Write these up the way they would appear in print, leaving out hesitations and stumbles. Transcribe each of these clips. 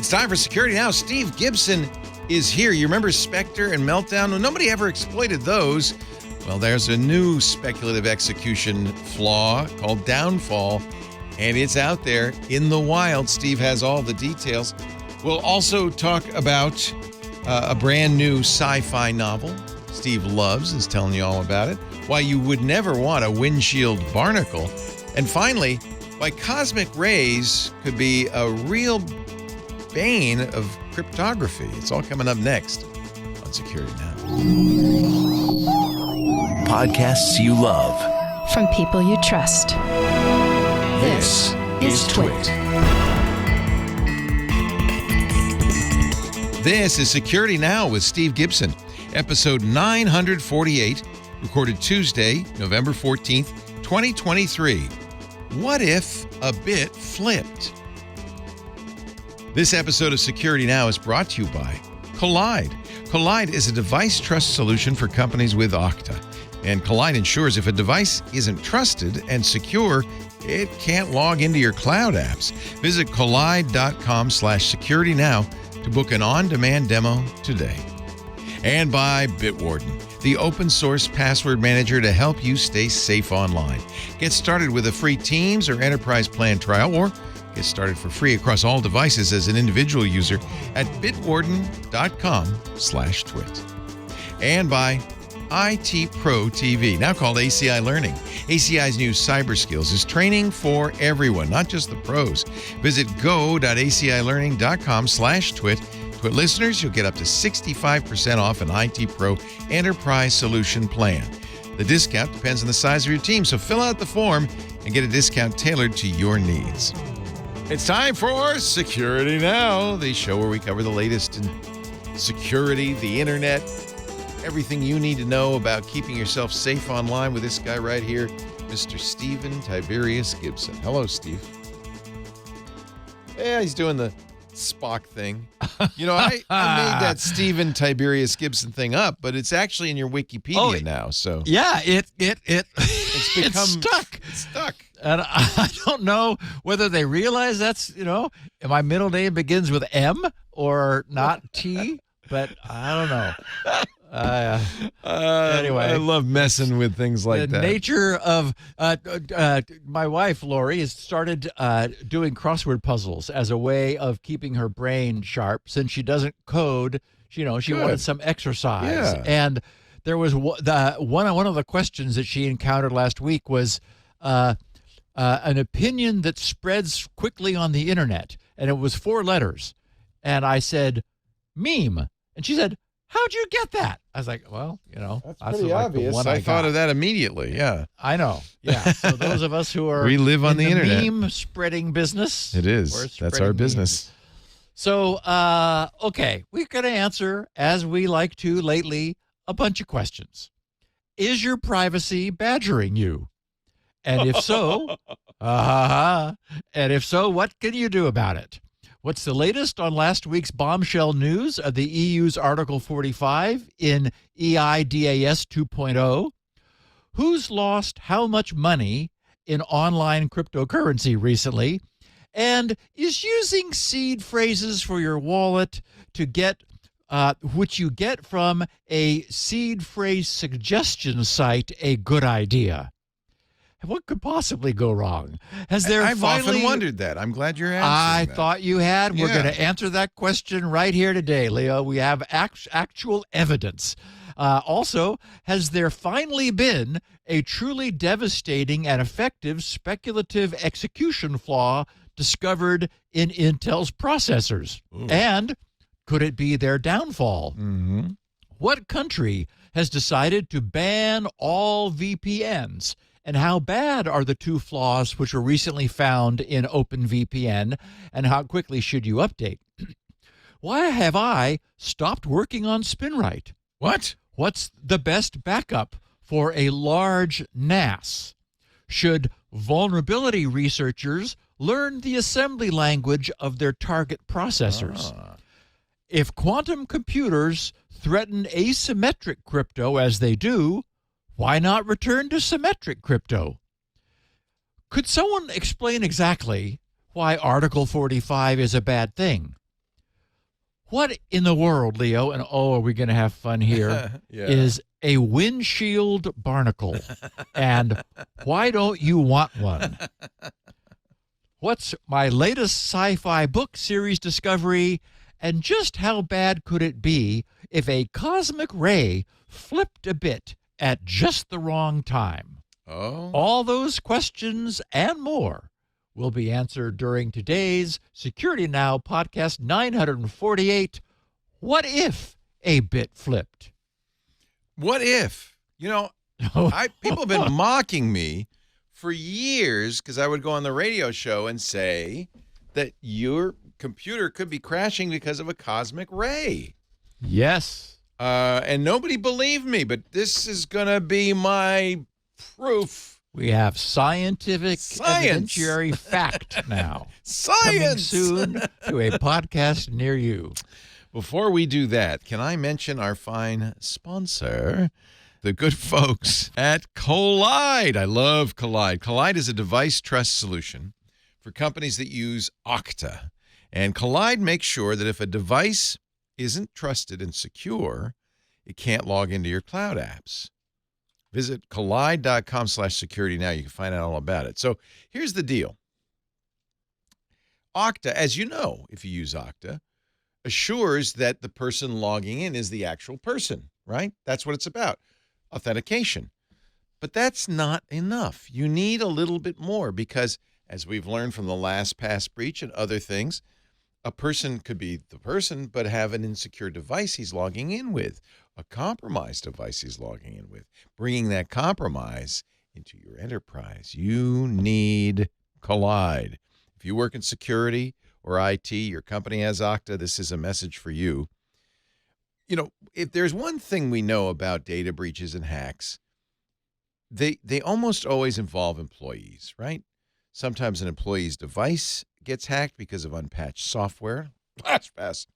It's time for Security Now. Steve Gibson is here. You remember Spectre and Meltdown? Well, nobody ever exploited those. Well, there's a new speculative execution flaw called Downfall, and it's out there in the wild. Steve has all the details. We'll also talk about a brand new sci-fi novel Steve loves, is telling you all about it, why you would never want a Windshield Barnacle, and finally, why cosmic rays could be a real bane of cryptography. It's all coming up next on Security Now. Podcasts you love. From people you trust. This is Twit. This is Security Now with Steve Gibson, episode 948, recorded Tuesday, November 14th, 2023. What if a bit flipped? This episode of Security Now is brought to you by Collide. Collide is a device trust solution for companies with Okta. And Collide ensures if a device isn't trusted and secure, it can't log into your cloud apps. Visit collide.com/securitynow to book an on-demand demo today. And by Bitwarden, the open source password manager to help you stay safe online. Get started with a free Teams or Enterprise Plan trial, or get started for free across all devices as an individual user at bitwarden.com/twit. And by IT Pro TV, now called ACI Learning. ACI's new cyber skills is training for everyone, not just the pros. Visit go.acilearning.com/twit. Twit listeners, you'll get up to 65% off an IT Pro Enterprise Solution Plan. The discount depends on the size of your team, so fill out the form and get a discount tailored to your needs. It's time for Security Now, the show where we cover the latest in security, the internet, everything you need to know about keeping yourself safe online with this guy right here, Mr. Stephen Tiberius Gibson. Hello, Steve. Yeah, he's doing the Spock thing. You know, I made that Stephen Tiberius Gibson thing up, but it's actually in your Wikipedia now. So yeah, it's become stuck. It's stuck. And I don't know whether they realize that's, my middle name begins with M or not T, but I don't know. Anyway, I love messing with things like that. The nature of my wife, Lori, has started doing crossword puzzles as a way of keeping her brain sharp. Since she doesn't code, she wanted some exercise. Yeah. And there was one of the questions that she encountered last week was an opinion that spreads quickly on the internet, and it was 4 letters. And I said, meme. And she said, how'd you get that? I was like, well, that's pretty obvious. I thought of that immediately. Yeah, I know. Yeah. So those of us who are we live on the internet, meme spreading business. It is. That's our business. Memes. So, okay, we're going to answer, as we like to lately, a bunch of questions. Is your privacy badgering you? And if so, what can you do about it? What's the latest on last week's bombshell news of the EU's Article 45 in eIDAS 2.0? Who's lost how much money in online cryptocurrency recently? And is using seed phrases for your wallet to get which you get from a seed phrase suggestion site a good idea? What could possibly go wrong? I've often wondered that. I'm glad you're answering that. Thought you had. We're going to answer that question right here today, Leo. We have actual evidence. Also, has there finally been a truly devastating and effective speculative execution flaw discovered in Intel's processors? Ooh. And could it be their downfall? Mm-hmm. What country has decided to ban all VPNs? And how bad are the 2 flaws which were recently found in OpenVPN, and how quickly should you update? Why have I stopped working on SpinRite? What? What's the best backup for a large NAS? Should vulnerability researchers learn the assembly language of their target processors? If quantum computers threaten asymmetric crypto as they do, why not return to symmetric crypto? Could someone explain exactly why Article 45 is a bad thing? What in the world, Leo, and are we going to have fun here, is a windshield barnacle? And why don't you want one? What's my latest sci-fi book series discovery, and just how bad could it be if a cosmic ray flipped a bit at just the wrong time? Oh. All those questions and more will be answered during today's Security Now podcast 948. What if a bit flipped? What if? People have been mocking me for years because I would go on the radio show and say that your computer could be crashing because of a cosmic ray. Yes. And nobody believed me, but this is going to be my proof. We have scientific evidentiary fact now. Science! Coming soon to a podcast near you. Before we do that, can I mention our fine sponsor, the good folks at Collide? I love Collide. Collide is a device trust solution for companies that use Okta. And Collide makes sure that if a device isn't trusted and secure, it can't log into your cloud apps. Visit collide.com/security now. You can find out all about it. So here's the deal. Okta, as you know, if you use Okta, assures that the person logging in is the actual person, right? That's what it's about, authentication. But that's not enough. You need a little bit more because, as we've learned from the LastPass breach and other things, a person could be the person but have an insecure device he's logging in with, a compromised device he's logging in with. Bringing that compromise into your enterprise, you need Collide. If you work in security or IT, your company has Okta, this is a message for you. If there's one thing we know about data breaches and hacks, they almost always involve employees, right? Sometimes an employee's device gets hacked because of unpatched software. LastPass.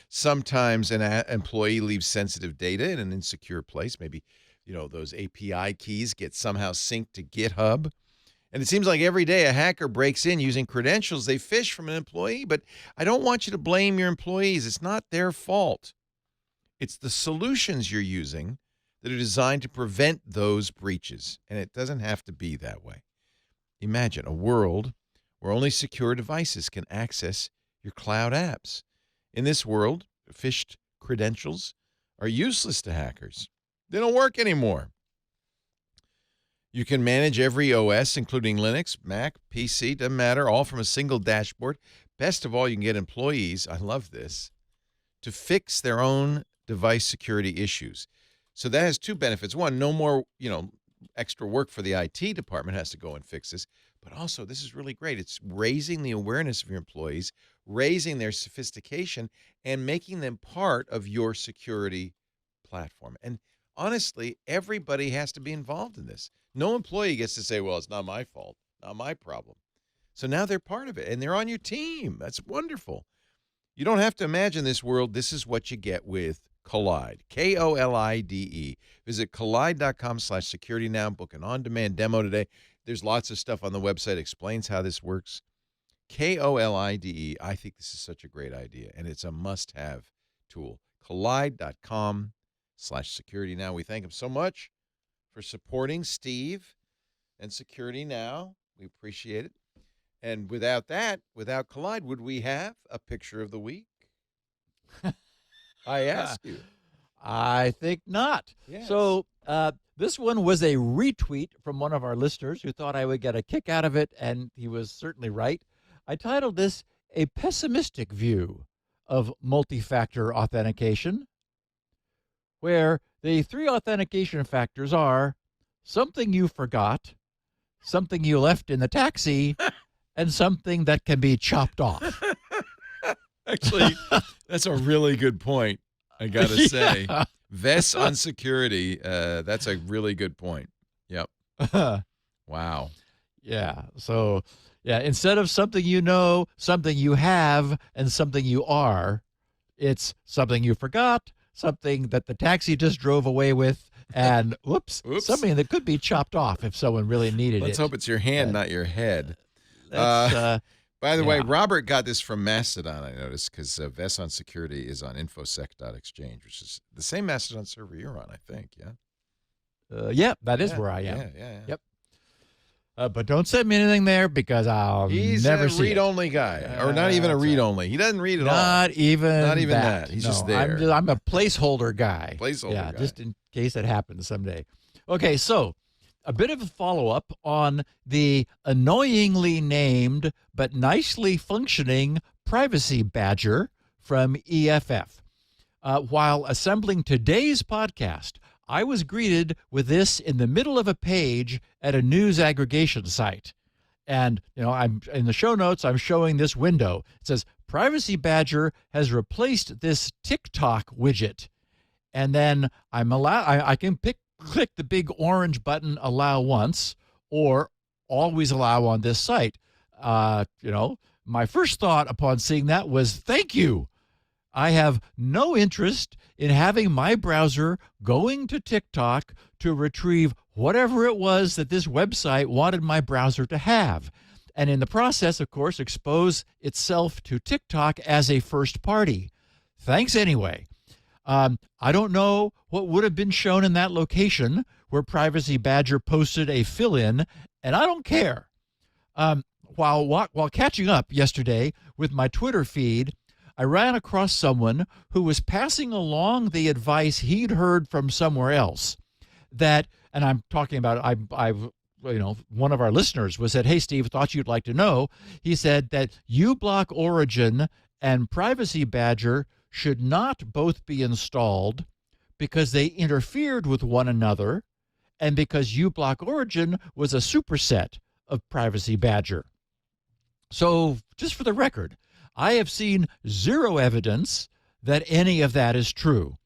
Sometimes an employee leaves sensitive data in an insecure place. Maybe, those API keys get somehow synced to GitHub. And it seems like every day a hacker breaks in using credentials they phish from an employee. But I don't want you to blame your employees. It's not their fault. It's the solutions you're using that are designed to prevent those breaches. And it doesn't have to be that way. Imagine a world where only secure devices can access your cloud apps. In this world, phished credentials are useless to hackers. They don't work anymore. You can manage every OS, including Linux, Mac, PC, doesn't matter, all from a single dashboard. Best of all, you can get employees, I love this, to fix their own device security issues. So that has two benefits. One, no more, extra work for the IT department has to go and fix this. But also, this is really great. It's raising the awareness of your employees, raising their sophistication, and making them part of your security platform. And honestly, everybody has to be involved in this. No employee gets to say, well, it's not my fault, not my problem. So now they're part of it, and they're on your team. That's wonderful. You don't have to imagine this world. This is what you get with Collide, Kolide. Visit collide.com/security now. Book an on-demand demo today. There's lots of stuff on the website explains how this works. Kolide. I think this is such a great idea, and it's a must-have tool. Collide.com/security now. We thank him so much for supporting Steve and Security Now. We appreciate it. And without Collide, would we have a picture of the week? I ask you. I think not. Yes. So this one was a retweet from one of our listeners who thought I would get a kick out of it, and he was certainly right. I titled this A Pessimistic View of Multi-Factor Authentication, where the three authentication factors are something you forgot, something you left in the taxi, and something that can be chopped off. Actually, that's a really good point, I got to say. Yeah. Vests on security, that's a really good point. Yep. Wow. Yeah. So, instead of something you know, something you have, and something you are, it's something you forgot, something that the taxi just drove away with, and whoops, something that could be chopped off if someone really needed it. Let's hope it's your hand, not your head. That's By the way, Yeah. Robert got this from Mastodon, I noticed, because Vess on Security is on infosec.exchange, which is the same Mastodon server you're on, I think, yeah? Yeah, that is Yeah, where I am. Yeah. Yep. But don't send me anything there because I'll He's never a see it. read-only guy, or not even a That's read-only. He doesn't read at all. Not even that. He's just there. I'm a placeholder guy. Placeholder yeah, guy. just in case it happens someday. Okay, so a bit of a follow-up on the annoyingly named but nicely functioning privacy badger from EFF. While assembling today's podcast, I was greeted with this in the middle of a page at a news aggregation site. And, I'm in the show notes, I'm showing this window. It says, Privacy Badger has replaced this TikTok widget. And then I can click the big orange button, allow once, or always allow on this site. My first thought upon seeing that was, thank you. I have no interest in having my browser going to TikTok to retrieve whatever it was that this website wanted my browser to have. And in the process, of course, expose itself to TikTok as a first party. Thanks anyway. I don't know what would have been shown in that location where Privacy Badger posted a fill-in, and I don't care. While catching up yesterday with my Twitter feed, I ran across someone who was passing along the advice he'd heard from somewhere else that, and I'm talking about, one of our listeners was said, hey, Steve, thought you'd like to know. He said that uBlock Origin and Privacy Badger should not both be installed because they interfered with one another and because uBlock Origin was a superset of Privacy Badger. So just for the record, I have seen zero evidence that any of that is true.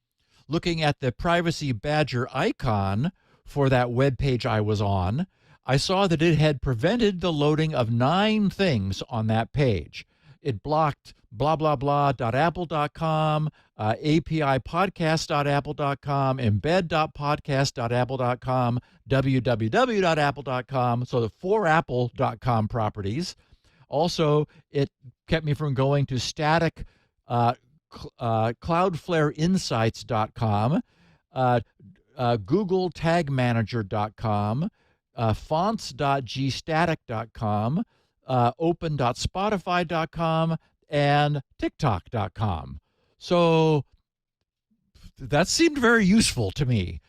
Looking at the Privacy Badger icon for that web page I was on, I saw that it had prevented the loading of 9 things on that page. It blocked blah, blah, blah.apple.com, apipodcast.apple.com, embed.podcast.apple.com, www.apple.com, so the 4 apple.com properties. Also, it kept me from going to static cloudflareinsights.com, googletagmanager.com, fonts.gstatic.com, open.spotify.com, and tiktok.com. So that seemed very useful to me.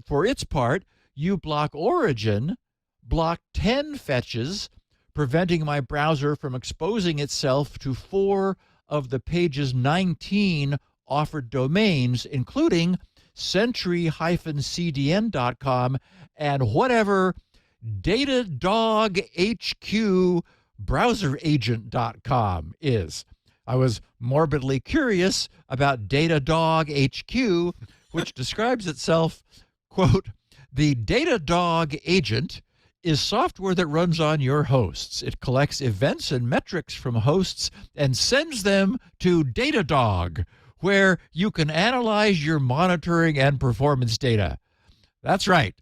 For its part, uBlock Origin blocked 10 fetches, preventing my browser from exposing itself to 4 of the page's 19 offered domains, including century-cdn.com and whatever DataDogHQ browseragent.com is. I was morbidly curious about DataDogHQ, which describes itself, quote, the Datadog agent is software that runs on your hosts. It collects events and metrics from hosts and sends them to Datadog, where you can analyze your monitoring and performance data. That's right.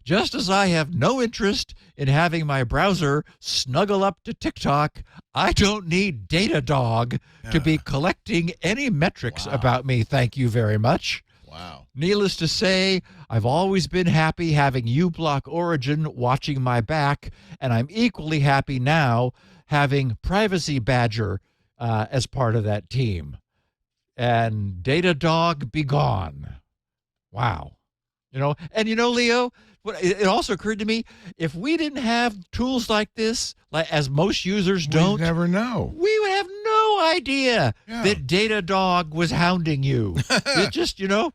Just as I have no interest in having my browser snuggle up to TikTok, I don't need Datadog to be collecting any metrics about me. Thank you very much. Wow. Needless to say, I've always been happy having uBlock Origin watching my back, and I'm equally happy now having Privacy Badger as part of that team. And Datadog be gone. Wow. Leo, it also occurred to me, if we didn't have tools like this, as most users don't, we'd never know. We would have no idea that Datadog was hounding you. It just, You know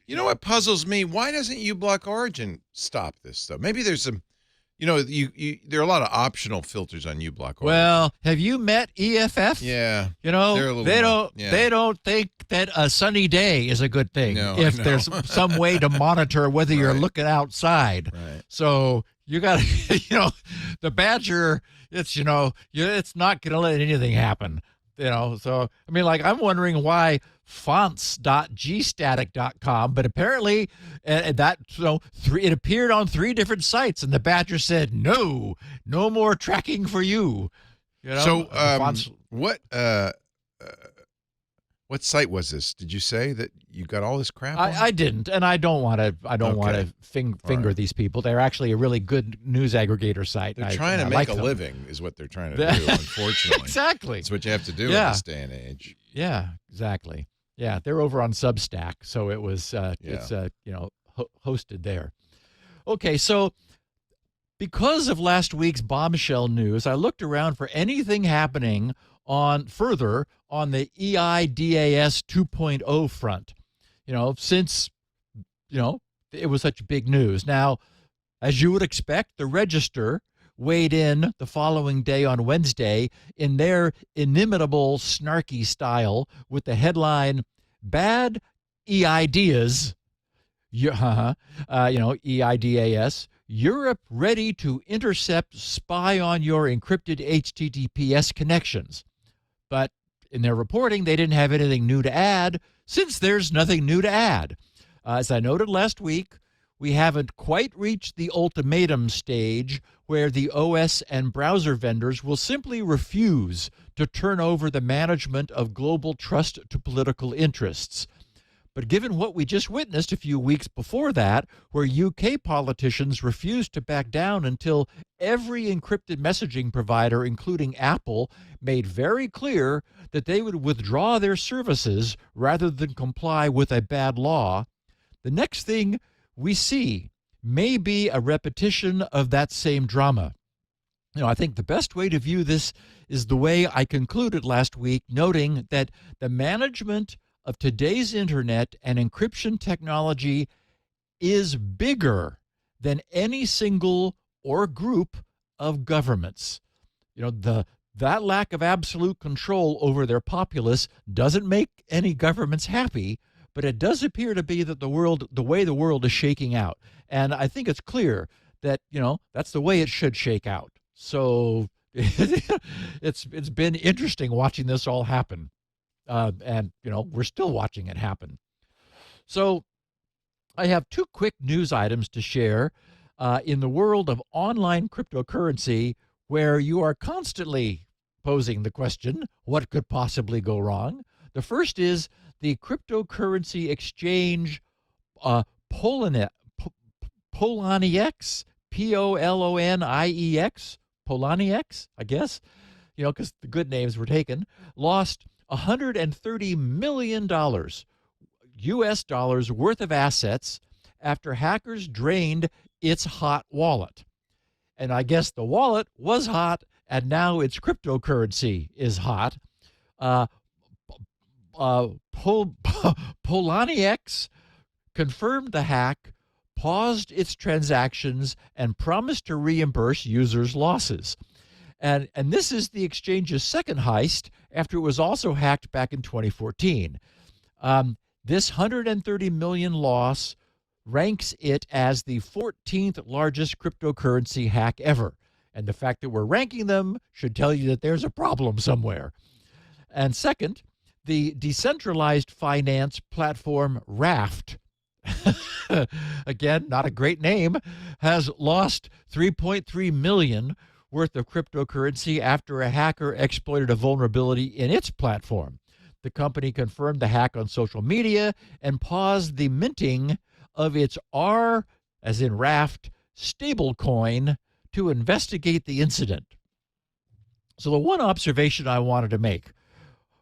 what puzzles me? Why doesn't uBlock Origin stop this, though? Maybe there's some, there are a lot of optional filters on uBlock Origin. Well, have you met EFF? Yeah. They don't think that a sunny day is a good thing if there's some way to monitor whether you're looking outside. Right. So you got to, the Badger, it's not going to let anything happen. So I'm wondering why fonts.gstatic.com, but apparently it appeared on 3 different sites, and the Badger said no more tracking for you. You know, So, the fonts- what site was this? Did you say that you got all this crap on? I didn't, and I don't want to. I don't want Okay. to finger right. these people. They're actually a really good news aggregator site. They're and trying to I make like a them. living, is what they're trying to do. Unfortunately, Exactly. That's what you have to do in Yeah. this day and age. Yeah, exactly. Yeah, they're over on Substack, so it was it's hosted there. Okay, so because of last week's bombshell news, I looked around for anything happening on the eIDAS 2.0 front. Since it was such big news. Now, as you would expect, the Register weighed in the following day on Wednesday in their inimitable snarky style with the headline, "Bad eIDAS," eIDAS, "Europe ready to intercept, spy on your encrypted HTTPS connections." But in their reporting, they didn't have anything new to add, since there's nothing new to add. As I noted last week, we haven't quite reached the ultimatum stage where the OS and browser vendors will simply refuse to turn over the management of global trust to political interests. But given what we just witnessed a few weeks before that, where UK politicians refused to back down until every encrypted messaging provider, including Apple, made very clear that they would withdraw their services rather than comply with a bad law, the next thing we see may be a repetition of that same drama. I think the best way to view this is the way I concluded last week, noting that the management of today's internet and encryption technology is bigger than any single or group of governments. That lack of absolute control over their populace doesn't make any governments happy, but it does appear to be that the way the world is shaking out. And I think it's clear that, that's the way it should shake out. So it's been interesting watching this all happen. And we're still watching it happen. So I have two quick news items to share in the world of online cryptocurrency, where you are constantly posing the question, what could possibly go wrong? The first is the cryptocurrency exchange Poloniex, Poloniex, Poloniex, I guess, because the good names were taken, lost $130 million US dollars worth of assets after hackers drained its hot wallet. And I guess the wallet was hot, and now its cryptocurrency is hot. Poloniex confirmed the hack, paused its transactions, and promised to reimburse users' losses. And this is the exchange's second heist, after it was also hacked back in 2014. This $130 million loss ranks it as the 14th largest cryptocurrency hack ever. And the fact that we're ranking them should tell you that there's a problem somewhere. And second, the decentralized finance platform Raft, again, not a great name, has lost $3.3 million worth of cryptocurrency after a hacker exploited a vulnerability in its platform. The company confirmed the hack on social media and paused the minting of its R, as in Raft, stablecoin to investigate the incident. So the one observation I wanted to make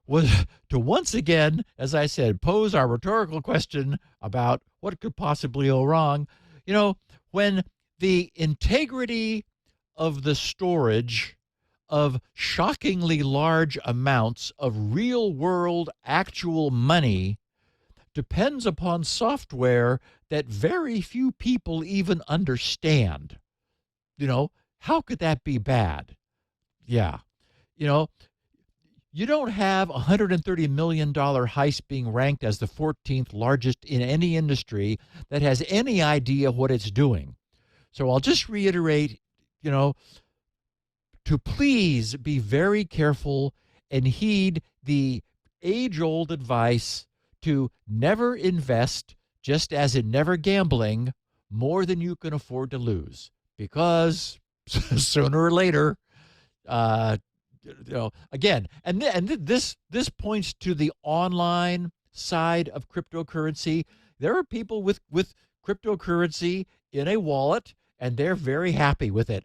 was to once again, as I said, pose our rhetorical question about what could possibly go wrong. When the integrity of the storage of shockingly large amounts of real-world actual money depends upon software that very few people even understand, how could that be bad? Yeah. You don't have a $130 million heist being ranked as the 14th largest in any industry that has any idea what it's doing. So I'll just reiterate, to please be very careful and heed the age-old advice to never invest, just as in never gambling, more than you can afford to lose. Because sooner or later, again, this points to the online side of cryptocurrency. There are people with cryptocurrency in a wallet, and they're very happy with it.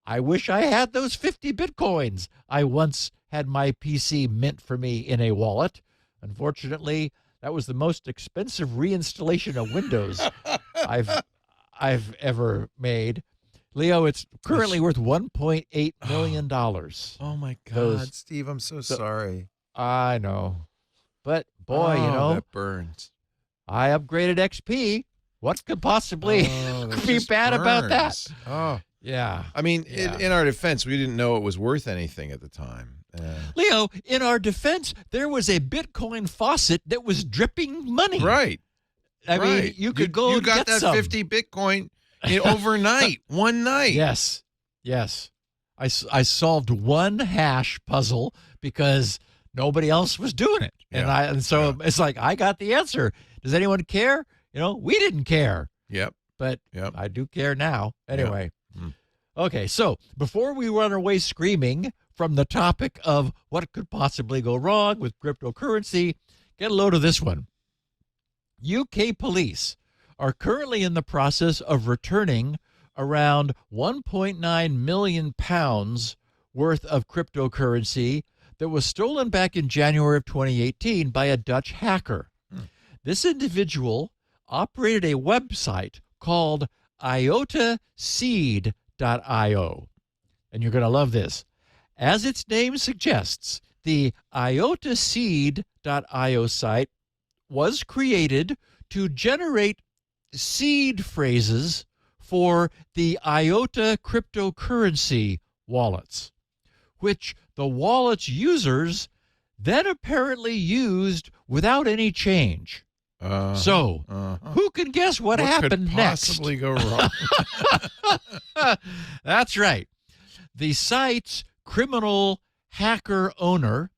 I wish I had those 50 Bitcoins I once had my PC mint for me in a wallet. Unfortunately, that was the most expensive reinstallation of Windows I've ever made. Leo, it's currently worth $1.8 million. Oh my God, Steve, I'm so sorry. I know. But boy, that burns. I upgraded XP. What could possibly be bad about that? Oh, yeah. I mean, in our defense, we didn't know it was worth anything at the time. Leo, in our defense, there was a Bitcoin faucet that was dripping money. Right. I mean, you could go You and got get that some. 50 Bitcoin overnight, one night. Yes. I solved one hash puzzle because nobody else was doing it. And so it's like, I got the answer. Does anyone care? We didn't care. Yep. But I do care now. Anyway. Yep. Okay, so before we run away screaming from the topic of what could possibly go wrong with cryptocurrency, get a load of this one. UK police are currently in the process of returning around 1.9 million pounds worth of cryptocurrency that was stolen back in January of 2018 by a Dutch hacker. This individual operated a website called IotaSeed.io. And you're going to love this. As its name suggests, the IotaSeed.io site was created to generate seed phrases for the IOTA cryptocurrency wallets, which the wallet's users then apparently used without any change. Who can guess what happened could next? Possibly go wrong. That's right. The site's criminal hacker owner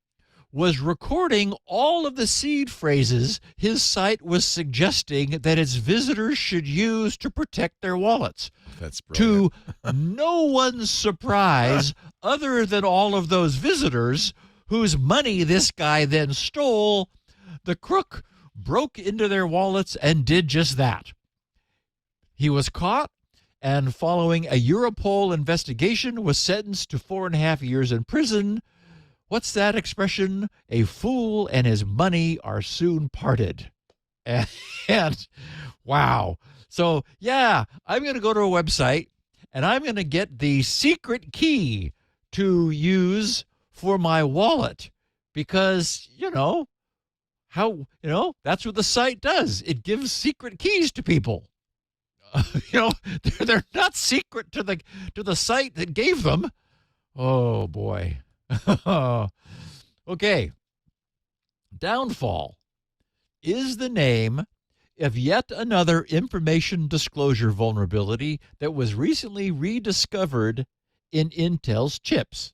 was recording all of the seed phrases his site was suggesting that its visitors should use to protect their wallets. That's brilliant. To no one's surprise, other than all of those visitors whose money this guy then stole, the crook broke into their wallets and did just that. He was caught and, following a Europol investigation, was sentenced to 4.5 years in prison. What's that expression? A fool and his money are soon parted. And wow. So, I'm going to go to a website and I'm going to get the secret key to use for my wallet because, that's what the site does. It gives secret keys to people. They're not secret to the site that gave them. Oh boy. Okay. Downfall is the name of yet another information disclosure vulnerability that was recently rediscovered in Intel's chips.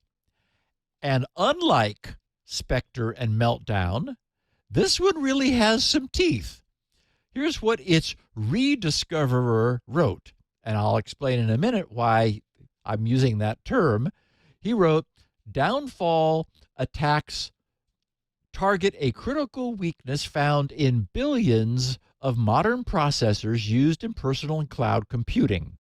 And unlike Spectre and Meltdown, this one really has some teeth. Here's what its rediscoverer wrote, and I'll explain in a minute why I'm using that term. He wrote, "Downfall attacks target a critical weakness found in billions of modern processors used in personal and cloud computing.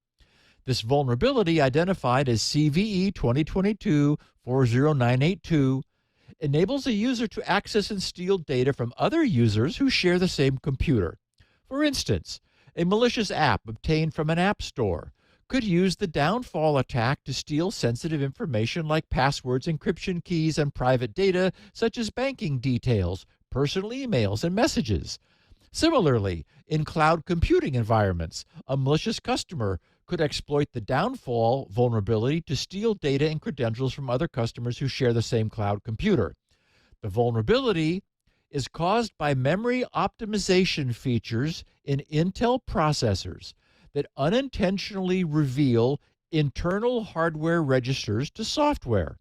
This vulnerability, identified as CVE 2022-40982, enables a user to access and steal data from other users who share the same computer. For instance, a malicious app obtained from an app store could use the downfall attack to steal sensitive information like passwords, encryption keys, and private data such as banking details, personal emails, and messages. Similarly, in cloud computing environments, a malicious customer could exploit the downfall vulnerability to steal data and credentials from other customers who share the same cloud computer. The vulnerability is caused by memory optimization features in Intel processors that unintentionally reveal internal hardware registers to software.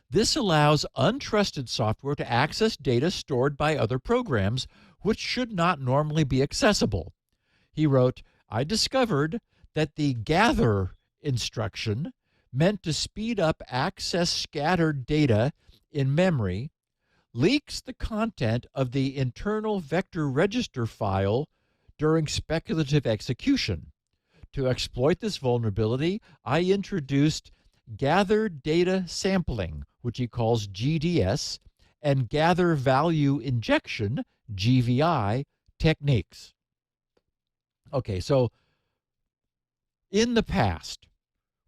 This allows untrusted software to access data stored by other programs, which should not normally be accessible." He wrote, "I discovered that the gather instruction meant to speed up access scattered data in memory, leaks the content of the internal vector register file during speculative execution. To exploit this vulnerability, I introduced gather data sampling, which he calls GDS, and gather value injection, GVI, techniques. Okay, so in the past,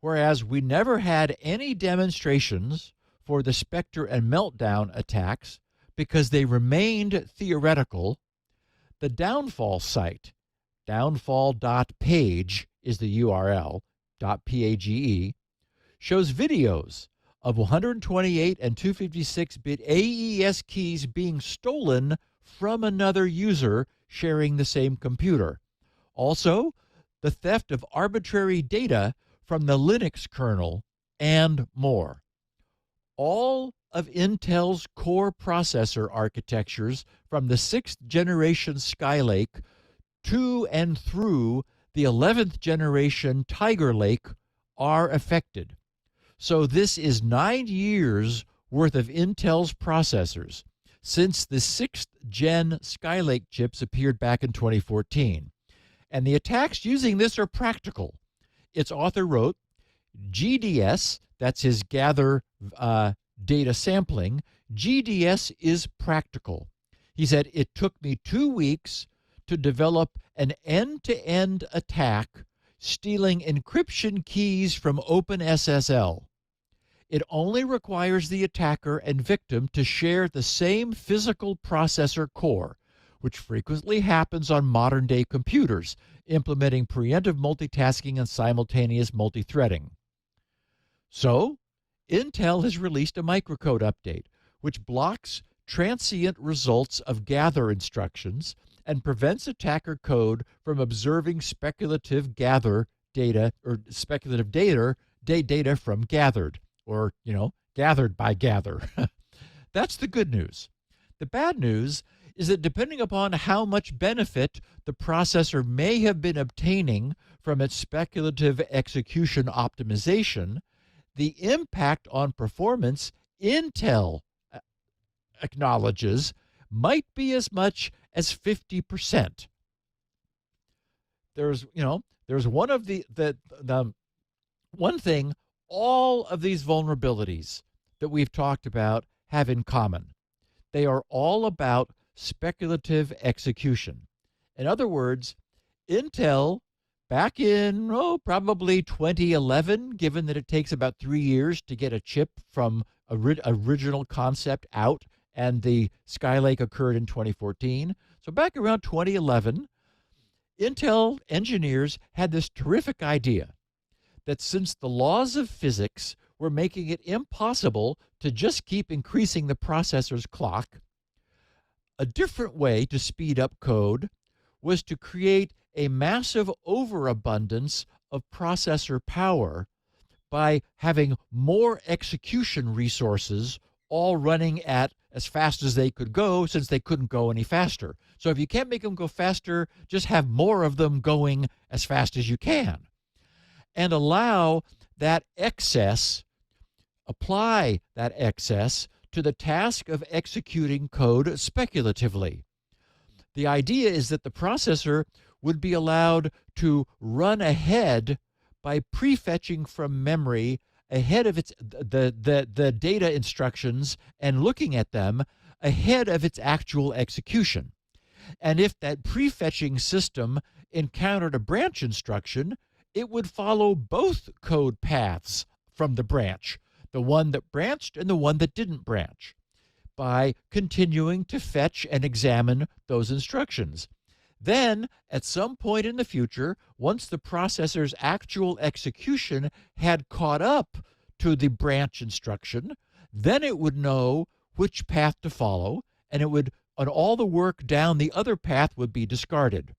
whereas we never had any demonstrations for the Spectre and Meltdown attacks because they remained theoretical, the downfall site, downfall.page is the URL, .page, shows videos of 128 and 256-bit AES keys being stolen from another user sharing the same computer. Also, the theft of arbitrary data from the Linux kernel, and more. All of Intel's core processor architectures from the 6th generation Skylake to and through the 11th generation Tiger Lake are affected. So this is 9 years worth of Intel's processors since the 6th gen Skylake chips appeared back in 2014. And the attacks using this are practical. Its author wrote, GDS, that's his gather data sampling, GDS is practical. He said, it took me 2 weeks to develop an end-to-end attack stealing encryption keys from OpenSSL. It only requires the attacker and victim to share the same physical processor core, which frequently happens on modern-day computers, implementing preemptive multitasking and simultaneous multi-threading. So, Intel has released a microcode update, which blocks transient results of gather instructions and prevents attacker code from observing speculative gather data or speculative data from gathered, or, gathered by gather. That's the good news. The bad news is that depending upon how much benefit the processor may have been obtaining from its speculative execution optimization, the impact on performance Intel acknowledges might be as much as 50%. There's one of the one thing all of these vulnerabilities that we've talked about have in common. They are all about speculative execution. In other words, Intel back in probably 2011, given that it takes about 3 years to get a chip from original concept out, and the Skylake occurred in 2014. So back around 2011, Intel engineers had this terrific idea that since the laws of physics were making it impossible to just keep increasing the processor's clock, a different way to speed up code was to create a massive overabundance of processor power by having more execution resources all running at as fast as they could go, since they couldn't go any faster. So if you can't make them go faster, just have more of them going as fast as you can. And allow that excess, apply that excess to the task of executing code speculatively. The idea is that the processor would be allowed to run ahead by prefetching from memory ahead of its the data instructions and looking at them ahead of its actual execution. And if that prefetching system encountered a branch instruction, it would follow both code paths from the branch, the one that branched and the one that didn't branch, by continuing to fetch and examine those instructions. Then, at some point in the future, once the processor's actual execution had caught up to the branch instruction, then it would know which path to follow, and all the work down the other path would be discarded.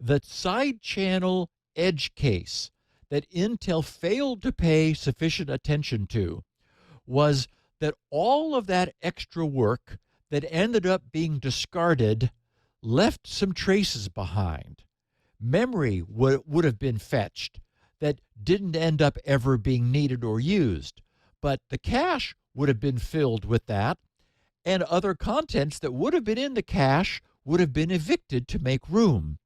The side channel edge case that Intel failed to pay sufficient attention to was that all of that extra work that ended up being discarded left some traces behind. Memory would have been fetched. that didn't end up ever being needed or used. But the cache would have been filled with that, and other contents that would have been in the cache would have been evicted to make room.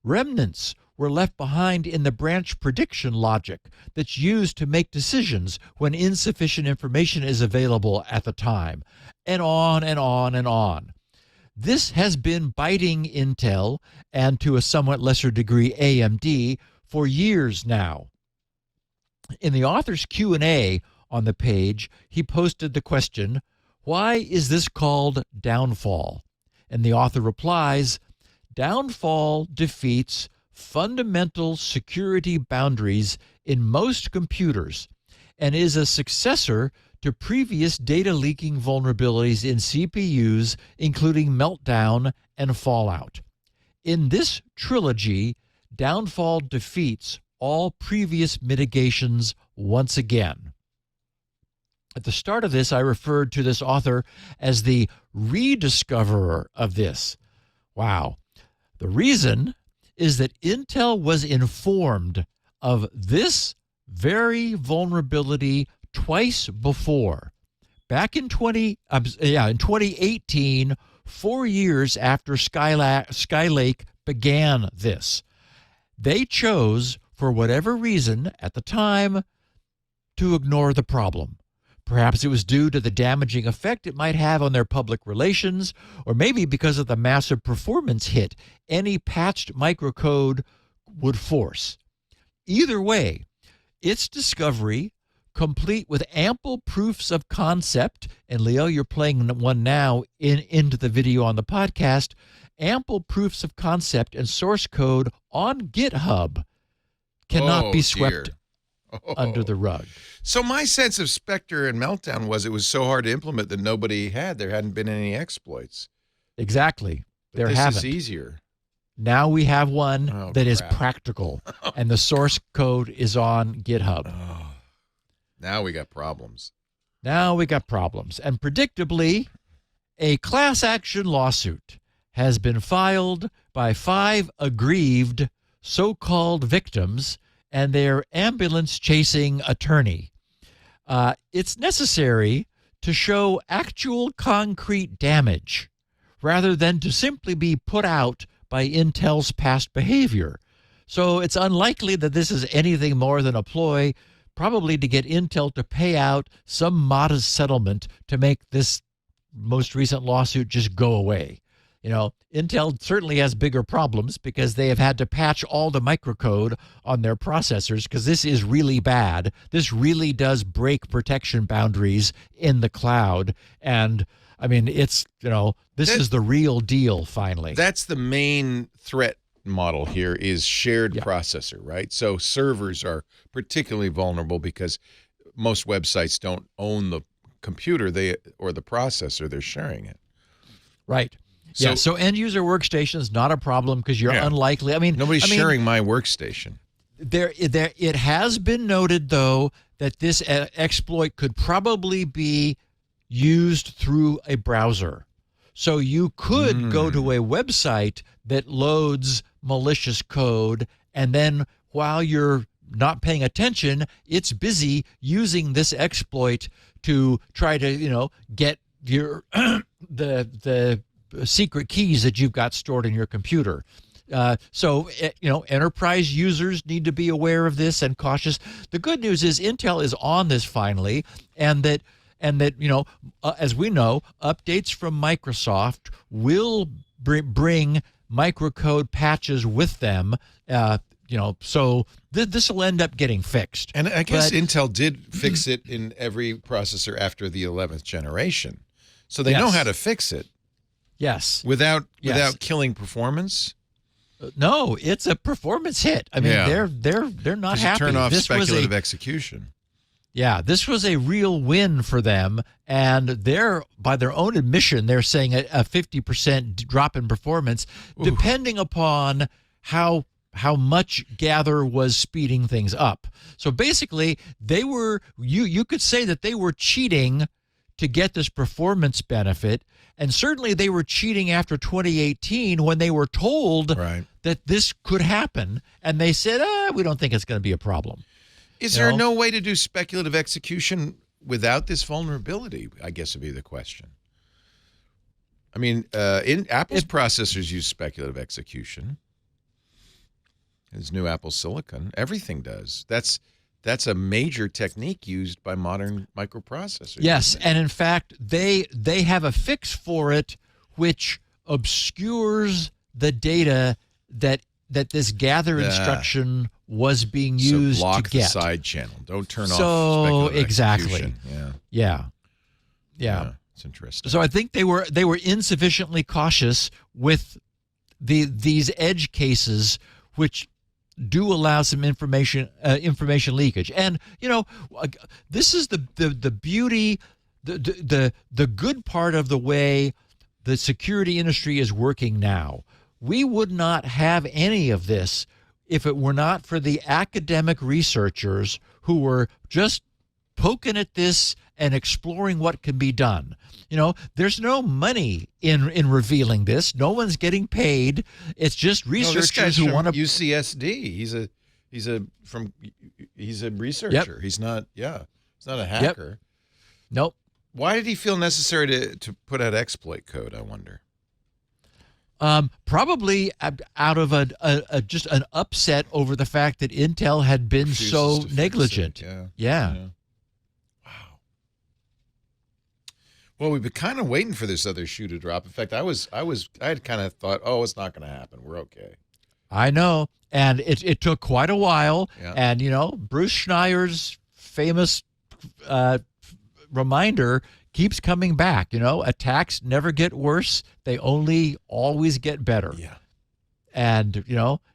Remnants were left behind in the branch prediction logic that's used to make decisions when insufficient information is available at the time, and on and on and on. This has been biting Intel, and to a somewhat lesser degree AMD, for years now. In the author's Q&A on the page, he posted the question, "Why is this called downfall?" And the author replies, "Downfall defeats fundamental security boundaries in most computers and is a successor to previous data leaking vulnerabilities in CPUs, including meltdown and fallout. In this trilogy, downfall defeats all previous mitigations once again." At the start of this, I referred to this author as the rediscoverer of this. Wow. The reason is that Intel was informed of this very vulnerability twice before. Back in 2018, 4 years after Skylake began this. They chose, for whatever reason at the time, to ignore the problem. Perhaps it was due to the damaging effect it might have on their public relations, or maybe because of the massive performance hit any patched microcode would force. Either way, its discovery, complete with ample proofs of concept, and Leo, you're playing one now into the video on the podcast, ample proofs of concept and source code on GitHub cannot be swept under the rug. So my sense of Spectre and Meltdown was it was so hard to implement that nobody had. There hadn't been any exploits. Exactly. But There haven't. This is easier. Now we have one that is practical, and the source code is on GitHub. Oh, now we got problems. Now we got problems. And predictably, a class action lawsuit has been filed by 5 aggrieved so-called victims and their ambulance-chasing attorney. It's necessary to show actual concrete damage rather than to simply be put out by Intel's past behavior. So it's unlikely that this is anything more than a ploy, probably to get Intel to pay out some modest settlement to make this most recent lawsuit just go away. You know, Intel certainly has bigger problems because they have had to patch all the microcode on their processors because this is really bad. This really does break protection boundaries in the cloud. And I mean, it's, you know, this is the real deal finally. That's the main threat model here is shared processor, right? So servers are particularly vulnerable because most websites don't own the computer or the processor, they're sharing it. Right. So end user workstation is not a problem because you're unlikely. Nobody's sharing my workstation. It has been noted though that this exploit could probably be used through a browser. So you could go to a website that loads malicious code, and then while you're not paying attention, it's busy using this exploit to try to, you know, get your the secret keys that you've got stored in your computer. So, you know, enterprise users need to be aware of this and cautious. The good news is Intel is on this finally, and that, you know, as we know, updates from Microsoft will bring microcode patches with them, you know, so this will end up getting fixed. And I guess Intel did fix it in every processor after the 11th generation. So they know how to fix it. Yes. Without killing performance? No, it's a performance hit. I mean, they're not happy. Turn off speculative execution. Yeah, this was a real win for them, and by their own admission, they're saying a 50% drop in performance, depending upon how much Gather was speeding things up. So basically, they were you could say that they were cheating to get this performance benefit. And certainly they were cheating after 2018 when they were told that this could happen. And they said, we don't think it's going to be a problem. Is there no way to do speculative execution without this vulnerability, I guess would be the question. I mean, Apple's processors use speculative execution. There's new Apple Silicon. Everything does. That's a major technique used by modern microprocessors. Yes, and in fact, they have a fix for it, which obscures the data that this gather instruction was being used block to get. the side channel. Don't turn off speculative execution. Yeah. It's interesting. So I think they were insufficiently cautious with these edge cases, which do allow some information leakage. And this is the beauty, the good part of the way the security industry is working now. We would not have any of this if it were not for the academic researchers who were just poking at this and exploring what can be done. There's no money in revealing this. No one's getting paid. It's just researchers who want to. UCSD. He's a researcher. Yep. He's not a hacker. Yep. Nope. Why did he feel necessary to put out exploit code, I wonder? Probably out of a just an upset over the fact that Intel had been so negligent. Yeah. Wow. Well, we've been kind of waiting for this other shoe to drop. In fact, I had kind of thought, it's not going to happen. We're okay. I know, and it took quite a while. Yeah. And Bruce Schneier's famous reminder keeps coming back. Attacks never get worse; they only always get better. Yeah. And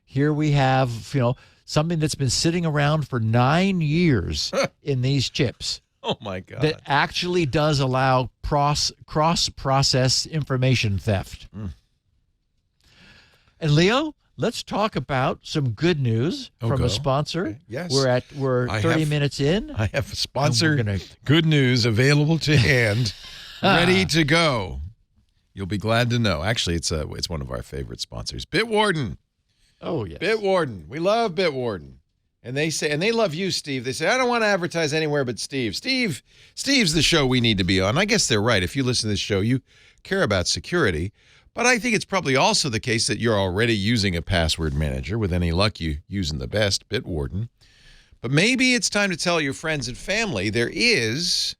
here we have something that's been sitting around for 9 years in these chips. Oh my God! That actually does allow cross-process information theft. And Leo, let's talk about some good news from a sponsor. Okay. Yes, we're 30 minutes in. I have a sponsor. Good news available to hand, ready to go. You'll be glad to know. Actually, it's one of our favorite sponsors, Bitwarden. Oh yes, Bitwarden. We love Bitwarden. And they love you, Steve. They say, I don't want to advertise anywhere but Steve. Steve's the show we need to be on. I guess they're right. If you listen to this show, you care about security. But I think it's probably also the case that you're already using a password manager. With any luck, you using the best, Bitwarden. But maybe it's time to tell your friends and family there is